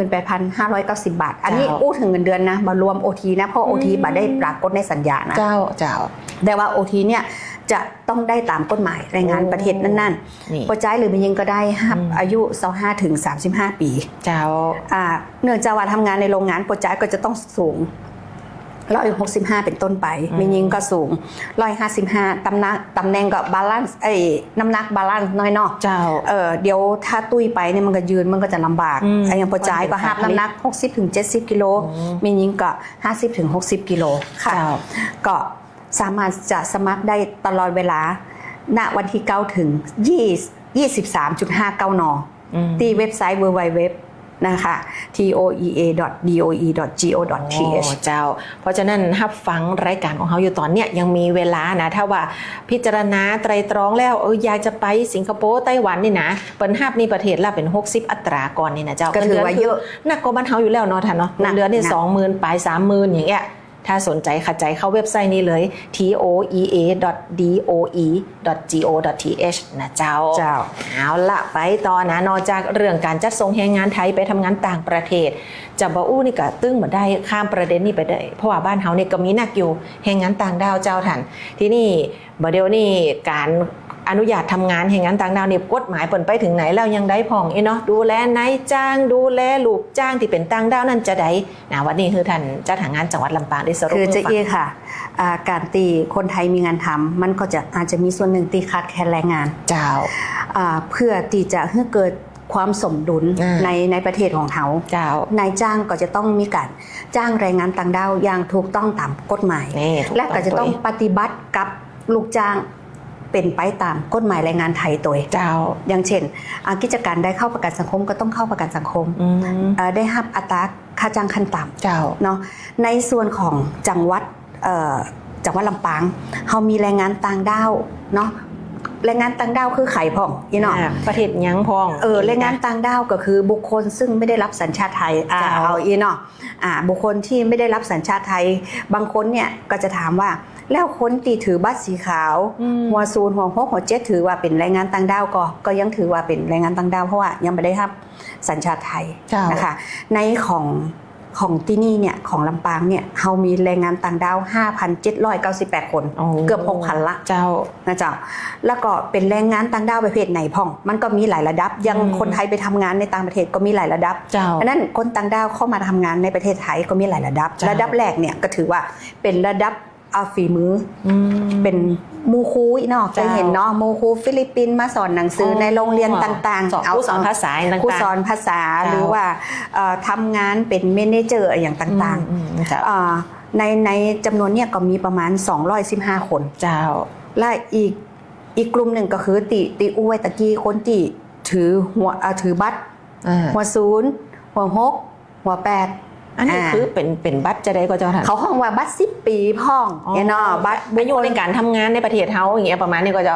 28,590 บาท อันนี้อู้ถึงเงินเดือนนะมารวม OT นะเพราะ OT บัตรได้ปรากฏในสัญญานะ เจ้าเจ้า แต่ว่า OT เนี่ยจะต้องได้ตามกฎหมายแรงงานประเทศนั่น นี่ ๆปอใจหรือมันยิงก็ได้อายุ25ถึง35 ปี เจ้า เนื่องจากว่าทำงานในโรงงานปอใจก็จะต้องสูง165เป็นต้นไปมันยิงก็สูง155ตำแหน่งก็บาลานซ์น้ำหนักบาลานซ์น้อยเนาะ เจ้า เดี๋ยวถ้าตุ้ยไปเนี่ยมันก็ยืนมันก็จะลำบากอย่างปอใจก็หับน้ำหนัก60ถึง70กิโลมันยิงก็50ถึง60กิโลค่ะ เจ้า ก็สามารถจะสมัครได้ตลอดเวลาณวันที่9ถึง23.59 นที่เว็บไซต์ www นะคะ toea.doe.go.th เจ้า เพราะฉะนั้นฮับฟังรายการของเขาอยู่ตอนเนี้ยยังมีเวลานะถ้าว่าพิจารณาไตรตรองแล้วอยากจะไปสิงคโปร์ไต้หวันนี่นะเปิดฮับนี่ประเทศละเป็น60อัตราก่อนนี่นะเจ้า ก็ถือว่าเยอะ หนักกว่าบ้านเฮาอยู่แล้วเนาะท่านเนาะ หนัก เดือนนี่ หนัก 20,000 ปลาย 30,000 อย่างเงี้ยถ้าสนใจขัดใจเข้าเว็บไซต์นี้เลย toea.doe.go.th นะเจ้า เอาละไปต่อนะนอกจากเรื่องการจัดส่งแรงงานไทยไปทำงานต่างประเทศจะบ่อู้นี่ก็ตึ้งมาได้ข้ามประเด็นนี้ไปได้เพราะว่าบ้านเฮาเนี่ยก็มีนักอยู่แรงงานต่างดาวเจ้าท่านที่นี่บ่เดี๋ยวนี้การอนุญาตทำงานแรงงานต่างดาวเนี่ยกฎหมายเปิ่นไปถึงไหนแล้วยังได้พ่องเนาะดูแลนายจ้างดูแลลูกจ้างที่เป็นต่างดาวนั่นจะได้นะวันนี้คือท่านจัดหางานจังหวัดลำปางได้สรุป คือจะ ให้ฟัง เอีค่ะการตีคนไทยมีงานทำมันก็จะอาจจะมีส่วนหนึ่งตีขาดแคลนแรงงาน เจ้า เพื่อที่จะให้เกิดความสมดุล อ่า ในประเทศของเขา เจ้าน ายจ้างก็จะต้องมีการจ้างแรงงานต่างด้าวอย่างถูกต้องตามกฎหมาย นี่ถู และก็จะต้องปฏิบัติกับลูกจ้างเป็นไปตามกฎหมายแรงงานไทยตัว เจ้า อย่างเช่นกิจการได้เข้าประกันสังคมก็ต้องเข้าประกันสังคม ได้รับอัตราค่าจ้างขั้นต่ำ เจ้า เนาะในส่วนของจังหวัดลำปางเขามีแรงงานต่างด้าวเนาะแรงงานต่างด้าวคือไข่พ่องอีเนาะ ประเทศยังพอง แรงงานต่างด้าวก็คือบุคคลซึ่งไม่ได้รับสัญชาติไทยเอาอีเนาะบุคคลที่ไม่ได้รับสัญชาติไทยบางคนเนี่ยก็จะถามว่าแล้วคนที่ถือบัตรสีขาวหัว0หัว6หัว7ถือว่าเป็นแรงงานต่างด้าวก็ยังถือว่าเป็นแรงงานต่างด้าวเพราะว่ายังไม่ได้รับสัญชาติไทยนะคะในของที่นี่เนี่ยของลำปางเนี่ยเรามีแรงงานต่างด้าว 5,798 คนเกือบ 6,000 ละ เจ้า นะเจ้าแล้วก็เป็นแรงงานต่างด้าวประเภทไหนพ่องมันก็มีหลายระดับยังคนไทยไปทำงานในต่างประเทศก็มีหลายระดับ เจ้า เพราะนั้นคนต่างด้าวเข้ามาทำงานในประเทศไทยก็มีหลายระดับ เจ้า ระดับแรกเนี่ยก็ถือว่าเป็นระดับฝีมือเป็นมูครูเนาะเคยเห็นเนาะมูครูฟิลิปปินส์มาสอนหนังสือในโรงเรียนต่างๆ ผู้สอนภาษาต่างๆ ผู้สอนภาษาหรือว่าทำงานเป็นเมเนเจอร์อย่างต่างๆในจำนวนเนี่ยก็มีประมาณ215คน เจ้า และอีกกลุ่มหนึ่งก็คือติอ้วยตะกี้คนที่ถือบัตรหัว0หัว6หัว8อันนี้คือเป็นบัตรจะได้ก็เจ้าท่าน เขาห้องว่าบัตร10 ปีพ่องเนาะบัตร อายุในการทำงานในประเทศเฮาอย่างเงี้ยประมาณนี้ก็จะ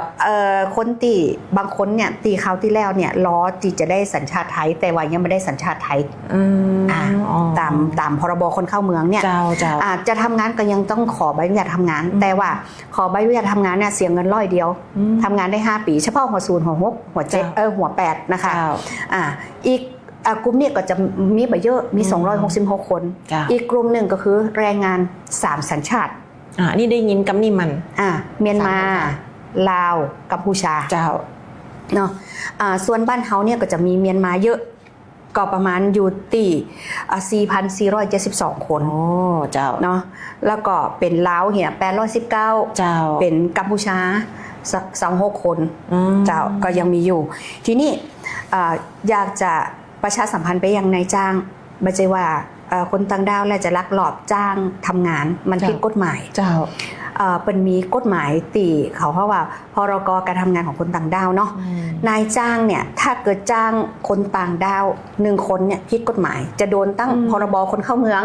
คนตีบางคนเนี่ยตีเขาที่แล้วเนี่ยล้อที่จะได้สัญชาติไทยแต่ว่ายังไม่ได้สัญชาติไทยตามพรบคนเข้าเมืองเนี่ย เจ้า จะทำงานก็ยังต้องขอใบอนุญาตทำงานแต่ว่าขอใบอนุญาตทำงานเนี่ยเสียเงิน100เดียวทำงานได้5 ปีเฉพาะหัว0หัว6หัว7หัว8นะคะอีกกลุ่มนี้ก็จะมีไปเยอะมี266 คนอีกกลุ่มหนึ่งก็คือแรงงาน3สัญชาตินี่ได้ยินกำนี่มันเมียนมาลาวกัมพูชา เจ้า เนาะส่วนบ้านเฮาเนี่ยก็จะมีเมียนมาเยอะ ก็ประมาณอยู่ที่4,472 คน โอ้เจ้า เนาะแล้วก็เป็นลาวเหี่ย819เจ้า เป็นกัมพูชา26 คน เจ้าก็ยังมีอยู่ ทีนี้อยากจะประชาสัมพันธ์ไปยังนายจ้างไม่ใช่ว่าคนต่างด้าวและจะลักลอบจ้างทำงานมันผิดกฎหมาย เจ้า เป็นมีกฎหมายตีเขาเพราะว่าพรกการทำงานของคนต่างด้าวเนาะนายจ้างเนี่ยถ้าเกิดจ้างคนต่างด้าว1 คนเนี่ยผิดกฎหมายจะโดนตั้งพรบคนเข้าเมือง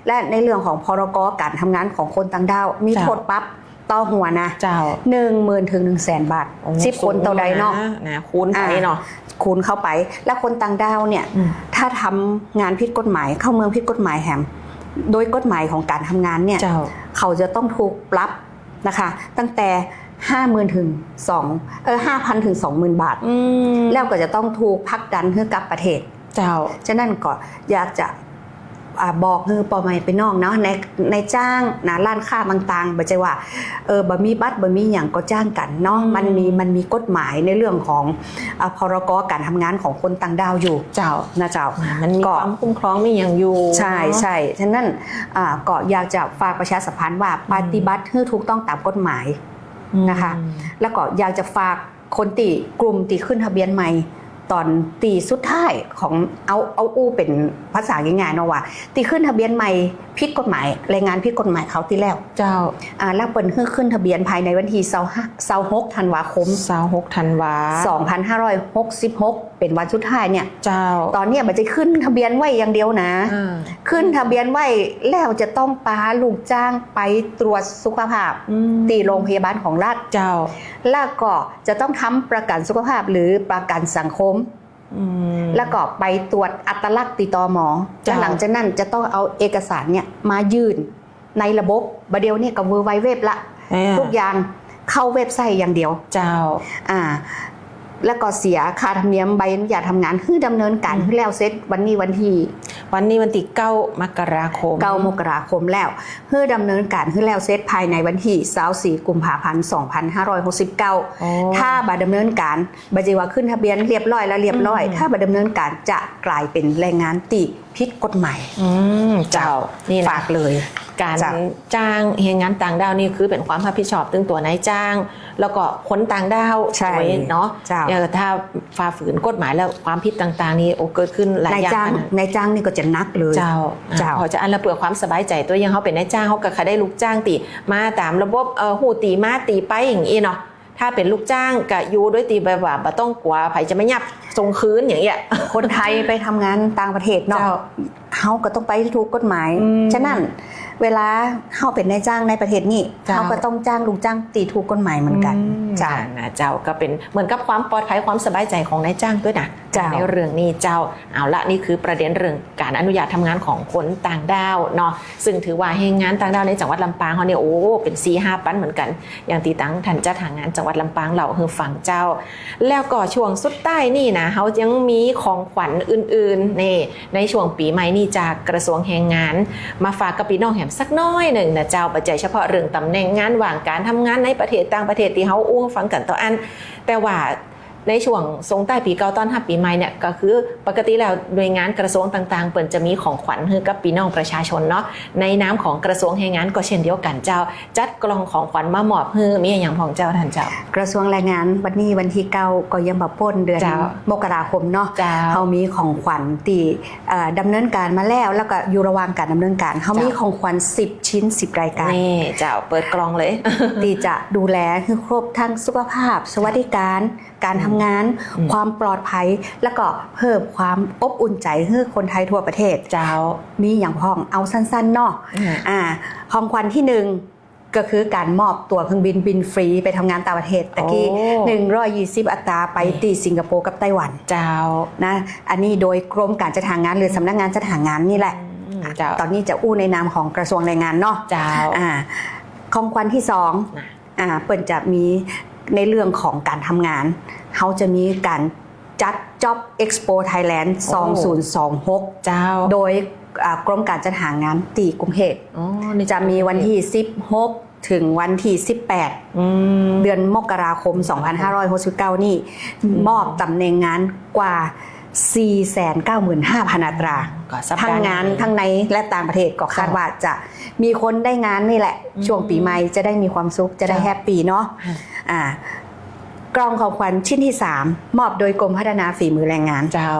และในเรื่องของพรกการทำงานของคนต่างด้าวมีโทษปรับต่อหัวนะ เจ้า 10,000 ถึง 100,000 บาท10 คนต่อใดเนาะ นะคูณไปเนาะ คูณเข้าไปแล้วคนต่างด้าวเนี่ยถ้าทำงานผิดกฎหมายเข้าเมืองผิดกฎหมายแฮมโดยกฎหมายของการทำงานเนี่ยเขาจะต้องถูกปรับนะคะตั้งแต่50,000 ถึง5,000 ถึง 20,000 บาทแล้วก็จะต้องถูกพักดันให้กลับประเทศเจ้าฉะนั้นก็อยากจะบอกคือปอไม่ไปน้องเนาะในจ้างนะร้านค้าต่างๆบ่ใช่ว่าบ่มีบัตรบ่มีหยังก็จ้างกันเนาะมันมีกฎหมายในเรื่องของพรกการทำงานของคนต่างดาวอยู่เจ้านะเจ้ามันมีความคุ้มครองมีอย่างอยู่ใช่ฉะนั้นก็อยากจะฝากประชาสัมพันธ์ว่าปฏิบัติให้ถูกต้องตามกฎหมายนะคะแล้วก็อยากจะฝากคนตีกลุ่มตีขึ้นทะเบียนใหม่ตอนตีสุดท้ายของเอาอู้เป็นภาษาง่ายๆเนาะว่าตีขึ้นทะเบียนใหม่ผิดกฎหมายรายงานผิดกฎหมายเขาตีแล้วเจ้าแล้วเปิดขึ้นทะเบียนภายในวันที่26 ธันวาคม26 ธันวา2566เป็นวันสุดท้ายเนี่ยเจ้าตอนนี้มันจะขึ้นทะเบียนไว้อย่างเดียวนะขึ้นทะเบียนไว้แล้วจะต้องพาลูกจ้างไปตรวจสุขภาพตีโรงพยาบาลของรัฐเจ้าแล้วก็จะต้องทำประกันสุขภาพหรือประกันสังคมแล้วก็ไปตรวจอัตลักษณ์ติดต่อหมอหลังจากนั้นจะต้องเอาเอกสารเนี่ยมายื่นในระบบบัดเดียวเนี่ยกับเว็บละทุกอย่างเข้าเว็บไซต์อย่างเดียวเจ้าแล้วก็เสียค่าธรรมเนียมใบอนุญาตทำงานคือดำเนินการขึ้นแล้วเสร็จวันนี้วันที่9 มกราคมแล้วเพื่อดำเนินการขึ้นแล้วเสร็จภายในวันที่24 กุมภาพันธ์ 2569ถ้าบัดดำเนินการบัดจิว่าขึ้นทะเบียนเรียบร้อยแล้วเรียบร้อยถ้าบัดดำเนินการจะกลายเป็นแรงงานติผิดกฎหมายเจ้านี่ฝากเลยการจ้างแรงงานต่างด้าวนี่คือเป็นความรับผิดชอบตึงตัวนายจ้างแล้วก็คนต่างด้าวเนาะถ้าฝ่าฝืนกฎหมายแล้วความผิดต่างๆนี่เกิดขึ้นหลายอย่างนายจ้างนี่ก็จะนักเลยเจ้าพอจะอันละเพื่อความสบายใจตัวยังเขาเป็นนายจ้างเขาก็ได้ลูกจ้างตีมาตามระบบหูตีมาตีไปอย่างนี้เนาะถ้าเป็นลูกจ้างกะยูด้วยตีแบบว่าบ่ต้องกลัวไผจะไม่ยับส่งคืนอย่างเงี้ยคนไทยไปทำงานต่างประเทศเนาะเขาก็ต้องไปถูกกฎหมายฉะนั้นเวลาเขาเป็นนายจ้างในประเทศนี้เขาก็ต้องจ้างลูกจ้างตีถูกกฎหมายเหมือนกันเจ้าก็เป็นเหมือนกับความปลอดภัยความสบายใจของนายจ้างด้วยนะในเรื่องนี้เจ้าเอาละนี่คือประเด็นเรื่องการอนุญาตทำงานของคนต่างด้าวเนาะซึ่งถือว่าแรงงานต่างด้าวในจังหวัดลำปางเขาเนี่ยเป็น 4-5 ปันเหมือนกันอย่างตีตั้งทันจัดหางานจังหวัดลำปางเราคือฝั่งเจ้าแล้วก็ช่วงสุดใต้นี่นะเขายังมีของขวัญอื่นๆนี่ในช่วงปีใหม่นี่จากกระทรวงแรงงานมาฝากกับพี่น้องแหมสักน้อยหนึ่งนะเจ้าปัจจัยเฉพาะเรื่องตำแหน่งงานว่างการทำงานในประเทศต่างประเทศที่เขาอู้ฟังกันต่ออันแต่ว่าในช่วงทรงใต้ปีเก่าต้อนรับปีใหม่เนี่ยก็คือปกติแล้วหน่วยงานกระทรวงต่างๆเปิ่นจะมีของขวัญให้กับพี่น้องประชาชนเนาะในนามของกระทรวงแรงงานก็เช่นเดียวกันเจ้าจัดกล่องของขวัญมามอบให้มีอย่างของเจ้าท่านเจ้ากระทรวงแรงงานวันนี้วันที่9ก็ยังบ่พ้นเดือนมกราคมเนาะเฮามีของขวัญที่ดำเนินการมาแล้วก็อยู่ระหว่างการดำเนินการเฮามีของขวัญ10 ชิ้น10รายการนี่เจ้าเปิดกล่องเลยที่จะดูแลให้ครบทั้งสุขภาพสวัสดิการการทำงานความปลอดภัยแล้วก็เพิ่มความอบอุ่นใจให้คนไทยทั่วประเทศเจ้ามีอย่างพ้องเอาสั้นๆเนาะของขวัญที่1ก็คือการมอบตั๋วเครื่องบินฟรีไปทำงานต่างประเทศตะกี้120 อัตราไปที่สิงคโปร์กับไต้หวันเจ้านะอันนี้โดยกรมการจัดหางานหรือสำนักงานจัดหางานนี่แหละตอนนี้จะอู้ในนามของกระทรวงแรงงานเนาะเจ้าของขวัญที่2เปิ่นจะมีในเรื่องของการทำงานเขาจะมีการจัด Job Expo Thailand 2026เจ้าโดยกรมการจัดหางานตีกรุงเทพจะมีวันที่16ถึงวันที่18เดือนมกราคม2569นี่มอบตำแหน่งงานกว่า 495,000 อัตรา ก็สัป ทั้ ดางห์ งานทั้งในและต่างประเทศก็คาดว่าจะมีคนได้งานนี่แหละ ช่วงปีใหม่จะได้มีความสุขจะได้แฮปปี้เนาะกล่องของขวัญชิ้นที่ 3 มอบโดยกรมพัฒนาฝีมือแรงงาน เจ้า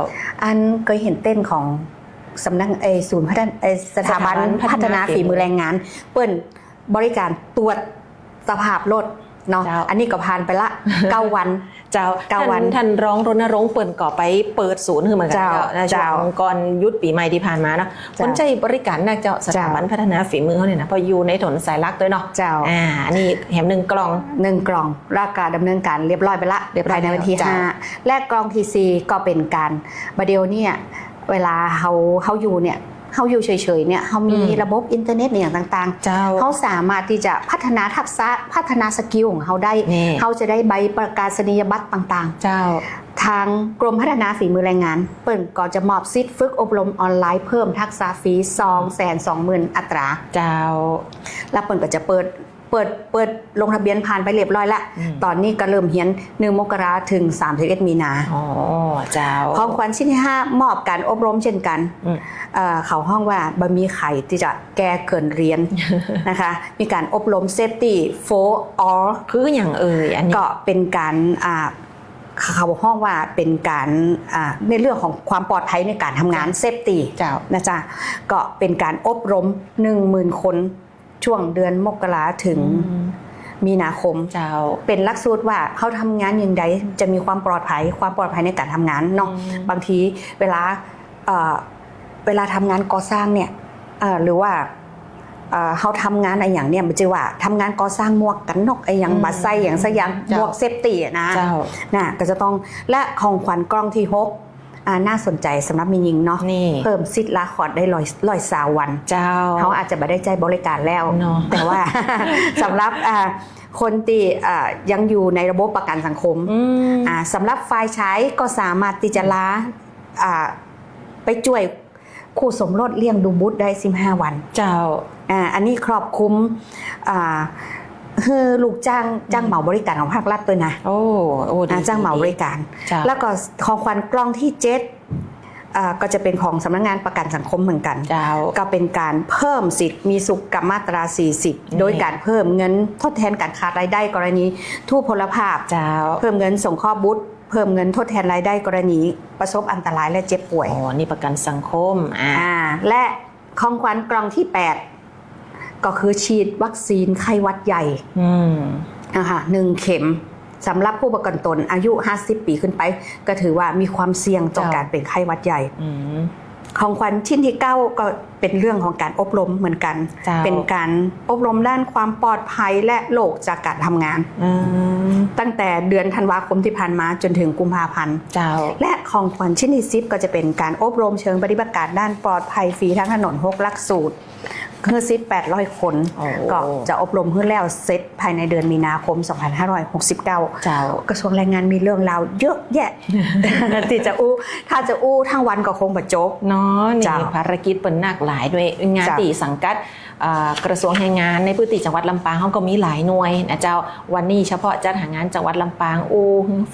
อันเคยเห็นเต้นของสำนักศูนย์พัฒนาสถาบันพัฒนาฝีมือแรงงานเปิ้นบริการตรวจสภาพรถเนาะอันนี้ก็ผ่านไปละ 9 วัน เจ้า 9 วัน ท่านร้องรณรงค์เปิดก่อไปเปิดศูนย์คือเหมือนกันช่วงก่อนยุดปีใหม่ที่ผ่านมาเนาะคนใจบริการนักเจ้าสถาบันพัฒนาฝีมือเขาเนี่ยนะพออยู่ในถนนสายลักด้วยเนาะ เจ้า อันนี้แถม1 กล่อง 1 กล่องราคาดำเนินการเรียบร้อยไปละเรียบร้อยในวันที่ 5 และกล่องที่ 4 ก็เป็นการบเดียวเนี่ยเวลาเขาอยู่เนี่ยเขาอยู่เฉยๆเนี่ยเขามีระบบอินเทอร์เน็ตอย่างต่างๆ เจ้า เขาสามารถที่จะพัฒนาทักษะพัฒนาสกิลของเขาได้ นี่ เขาจะได้ใบประกาศนียบัตรต่างๆ เจ้า ทางกรมพัฒนาฝีมือแรงงานเปิ่นก็จะมอบสิทธิ์ฝึกอบรมออนไลน์เพิ่มทักษะฟรี 220,000 อัตรา เจ้า แล้วเปิ่นก็จะเปิดลงทะเบียนผ่านไปเรียบร้อยละตอนนี้ก็เริ่มเฮียน1 มกราถึง31 มีนา อ๋อเจ้า ของขวัญชิ้นที่ 5 มอบการอบรมเช่นกันเขาห้องว่าบะมีไข่ที่จะแก้เกินเรียน นะคะมีการอบรม Safety for all คืออย่างอันนี้ ก็เป็นการเขาห้องว่าเป็นการในเรื่องของความปลอดภัยในการทำงานเซฟตี้ เจ้า นะจ๊ะก็เป็นการอบรม 10,000 คนช่วงเดือนมกราถึงมีนาคม เจ้า เป็นหลักสูตรว่าเขาทำงานอย่างไรจะมีความปลอดภัยในการทำงานเนาะบางทีเวลาทำงานก่อสร้างเนี่ยหรือว่าเขาทำงานอะไรอย่างเนี่ยมันจะว่าทำงานก่อสร้างหมวกกันน็อกไอ้อย่างบัตรไซอย่างสักอย่างหมวกเซฟตี้นะก็จะต้องและของขวัญกล้องที่6น่าสนใจสำหรับมีหญิงเนาะเพิ่มสิทธิ์ลาคอร์ดได้120 วัน เจ้า เขาอาจจะไม่ได้ใจบริการแล้ว แต่ว่า สำหรับคนที่ยังอยู่ในระบบประกันสังคมสำหรับฝ่ายชายก็สามารถที่จะลาไปช่วยคู่สมรสเลี้ยงดูบุตรได้15 วัน เจ้า อันนี้ครอบคลุมคือลูกจ้างเหมาบริการของภาครัฐด้วยนะ โอ้ดี จ้างเหมาบริการ แล้วก็ของขวัญกล้องที่7ก็จะเป็นของสำนักงานประกันสังคมเหมือนกัน ก็เป็นการเพิ่มสิทธิ์มีสุขกับมาตรา 40 โดยการเพิ่มเงินทดแทนการขาดรายได้กรณีทุพพลภาพ เพิ่มเงินส่งข้อบุตรเพิ่มเงินทดแทนรายได้กรณีประสบอันตรายและเจ็บป่วย นี่ประกันสังคมและของขวัญกล่องที่ 8 ก็คือฉีดวัคซีนไข้หวัดใหญ่1 เข็มสำหรับผู้ประกันตนอายุ50 ปีขึ้นไปก็ถือว่ามีความเสี่ยงต่อการเป็นไข้หวัดใหญ่ของขวัญชิ้นที่ 9 ก็เป็นเรื่องของการอบรมเหมือนกันเป็นการอบรมด้านความปลอดภัยและโรคจากการทำงานตั้งแต่เดือนธันวาคมที่ผ่านมาจนถึงกุมภาพันธ์และของขวัญชิ้นที่ 10 ก็จะเป็นการอบรมเชิงปฏิบัติการด้านปลอดภัยฟรีทั้งถนน6 หลักสูตรคือซิด800 คนก็จะอบรมขึ้นแล้วเสร็จภายในเดือนมีนาคม 2569 กระทรวงแรงงานมีเรื่องราวเยอะแยะ ที่จะถ้าจะทั้งวันก็คงบ่จบเนาะนี่ภารกิจเปิดหนักหลายด้วยงานตีสังกัดกระทรวงแรงงานในพื้นที่จังหวัดลำปางเขาก็มีหลายหน่วยนะเจ้าวันนี้เฉพาะจัดหางานจังหวัดลำปาง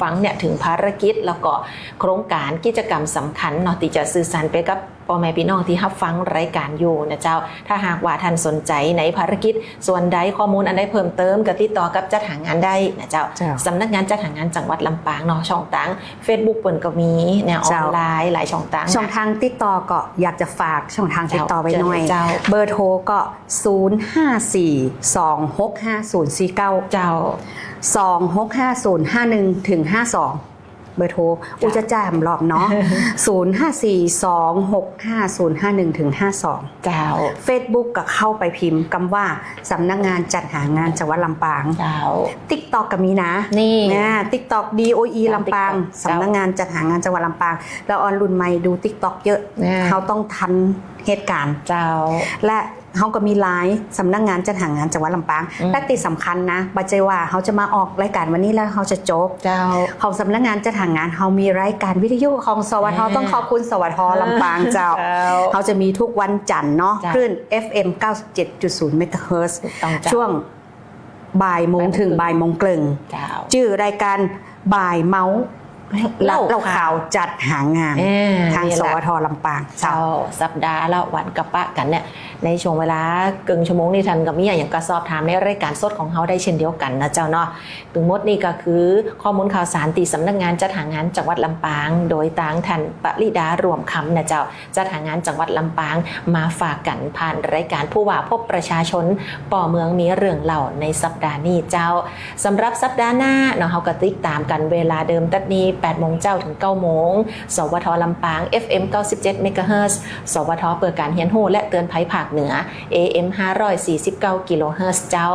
ฟังเนี่ยถึงภารกิจแล้วก็โครงการกิจกรรมสำคัญเนาะที่จะสื่อสารไปกับพ่อแม่พี่น้องที่รับฟังรายการอยู่นะเจ้าถ้าหากว่าท่านสนใจในภารกิจส่วนใดข้อมูลอันใดเพิ่มเติมก็ติดต่อกับจัดหางานได้นะเจ้าสำนักงานจัดหางานจังหวัดลำปางเนาะช่องทาง Facebook เปิ่นก็มีแนวออนไลน์หลายช่องทางติดต่อก็อยากจะฝากช่องทางติดต่อไว้หน่อยเบอร์โทรก็054265049เจ้า265051ถึง52เบอร์โทรจะจ่ายรอบเนาะ054265051ถึง52เจ้า Facebook ก็เข้าไปพิมพ์คำว่าสำนักงานจัดหางานจังหวัดลำปางเจ้า TikTok ก็มีนะTikTok DOE ลำปางสำนักงานจัดหางานจังหวัดลำปางแล้วออนรุ่นใหม่ดู TikTok เยอะเขาต้องทันเหตุการณ์เจ้าและเขาก็มีไลน์สำนักงานจัดหางานจังหวัดลำปางและที่สำคัญนะบัจเจว่าเขาจะมาออกรายการวันนี้แล้วเขาจะจบของสำนักงานจัดหางานเขามีรายการวิทยุของสวทต้องขอบคุณสวทลำปางเจ้าเขาจะมีทุกวันจันทร์เนาะคลื่น FM 97.0 เมกะเฮิรตซ์ช่วงบ่ายโมงถึงบ่ายโมงครึ่งชื่อรายการบ่ายเมาส์ เราข่าวจัดหางานทาง นี่ ส แหละ วทลำปาง เจ้าสัปดาห์ละวันกับปะกันเนี่ยในช่วงเวลาเกึ่งชั่วโมงนี่ทันกับมีอย่างก็สอบถามในรายการสดของเขาได้เช่นเดียวกันนะเจ้าเนาะถึงหมดนี่ก็คือข้อมูลข่าวสารตีสำนักงานจัดหางานจังหวัดลำปางโดยต่างทันปริดารวมคำนะเจ้าจัดหางานจังหวัดลำปางมาฝากกันผ่านรายการผู้ว่าพบประชาชนป่อเมืองมีเรื่องเล่าในสัปดาห์นี้เจ้าสำหรับสัปดาห์หน้าเนาะเขาก็ติดตามกันเวลาเดิมตัดนี้8 โมงเจ้าถึง 9 โมงสวทลำปาง FM 97 เมกะเฮิรตซ์สวทเปิดการเฮียนฮู้และเตือนภัยภาคเหนือ AM 549 กิโลเฮิรตซ์เจ้า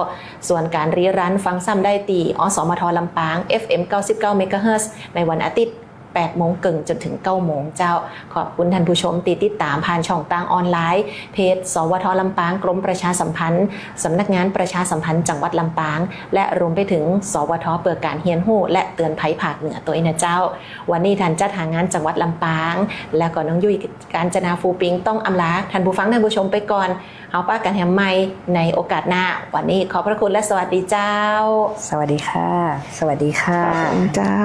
ส่วนการรีรันฟังซ้ำได้ตีอสมทลำปาง FM 99 เมกะเฮิรตซ์ในวันอาทิตย์8 โมงครึ่งจนถึง 9 โมงเจ้าขอบคุณท่านผู้ชมติดตามผ่านช่องทางออนไลน์เพจสวทลำปางกรมประชาสัมพันธ์สำนักงานประชาสัมพันธ์จังหวัดลำปางและรวมไปถึงสวทเปิดการเฮียนฮู้และเตือนภัยภาคเหนือตัวเองนะเจ้าวันนี้ท่านจัดหางานจังหวัดลำปางและก็น้องยุ้ยกาญจนาฟูปิงต้องอำลาท่านผู้ฟังท่านผู้ชมไปก่อนเอาป้ากันแฮมใหม่ในโอกาสหน้าวันนี้ขอบพระคุณและสวัสดีเจ้า สวัสดีค่ะ สวัสดีค่ะ เจ้า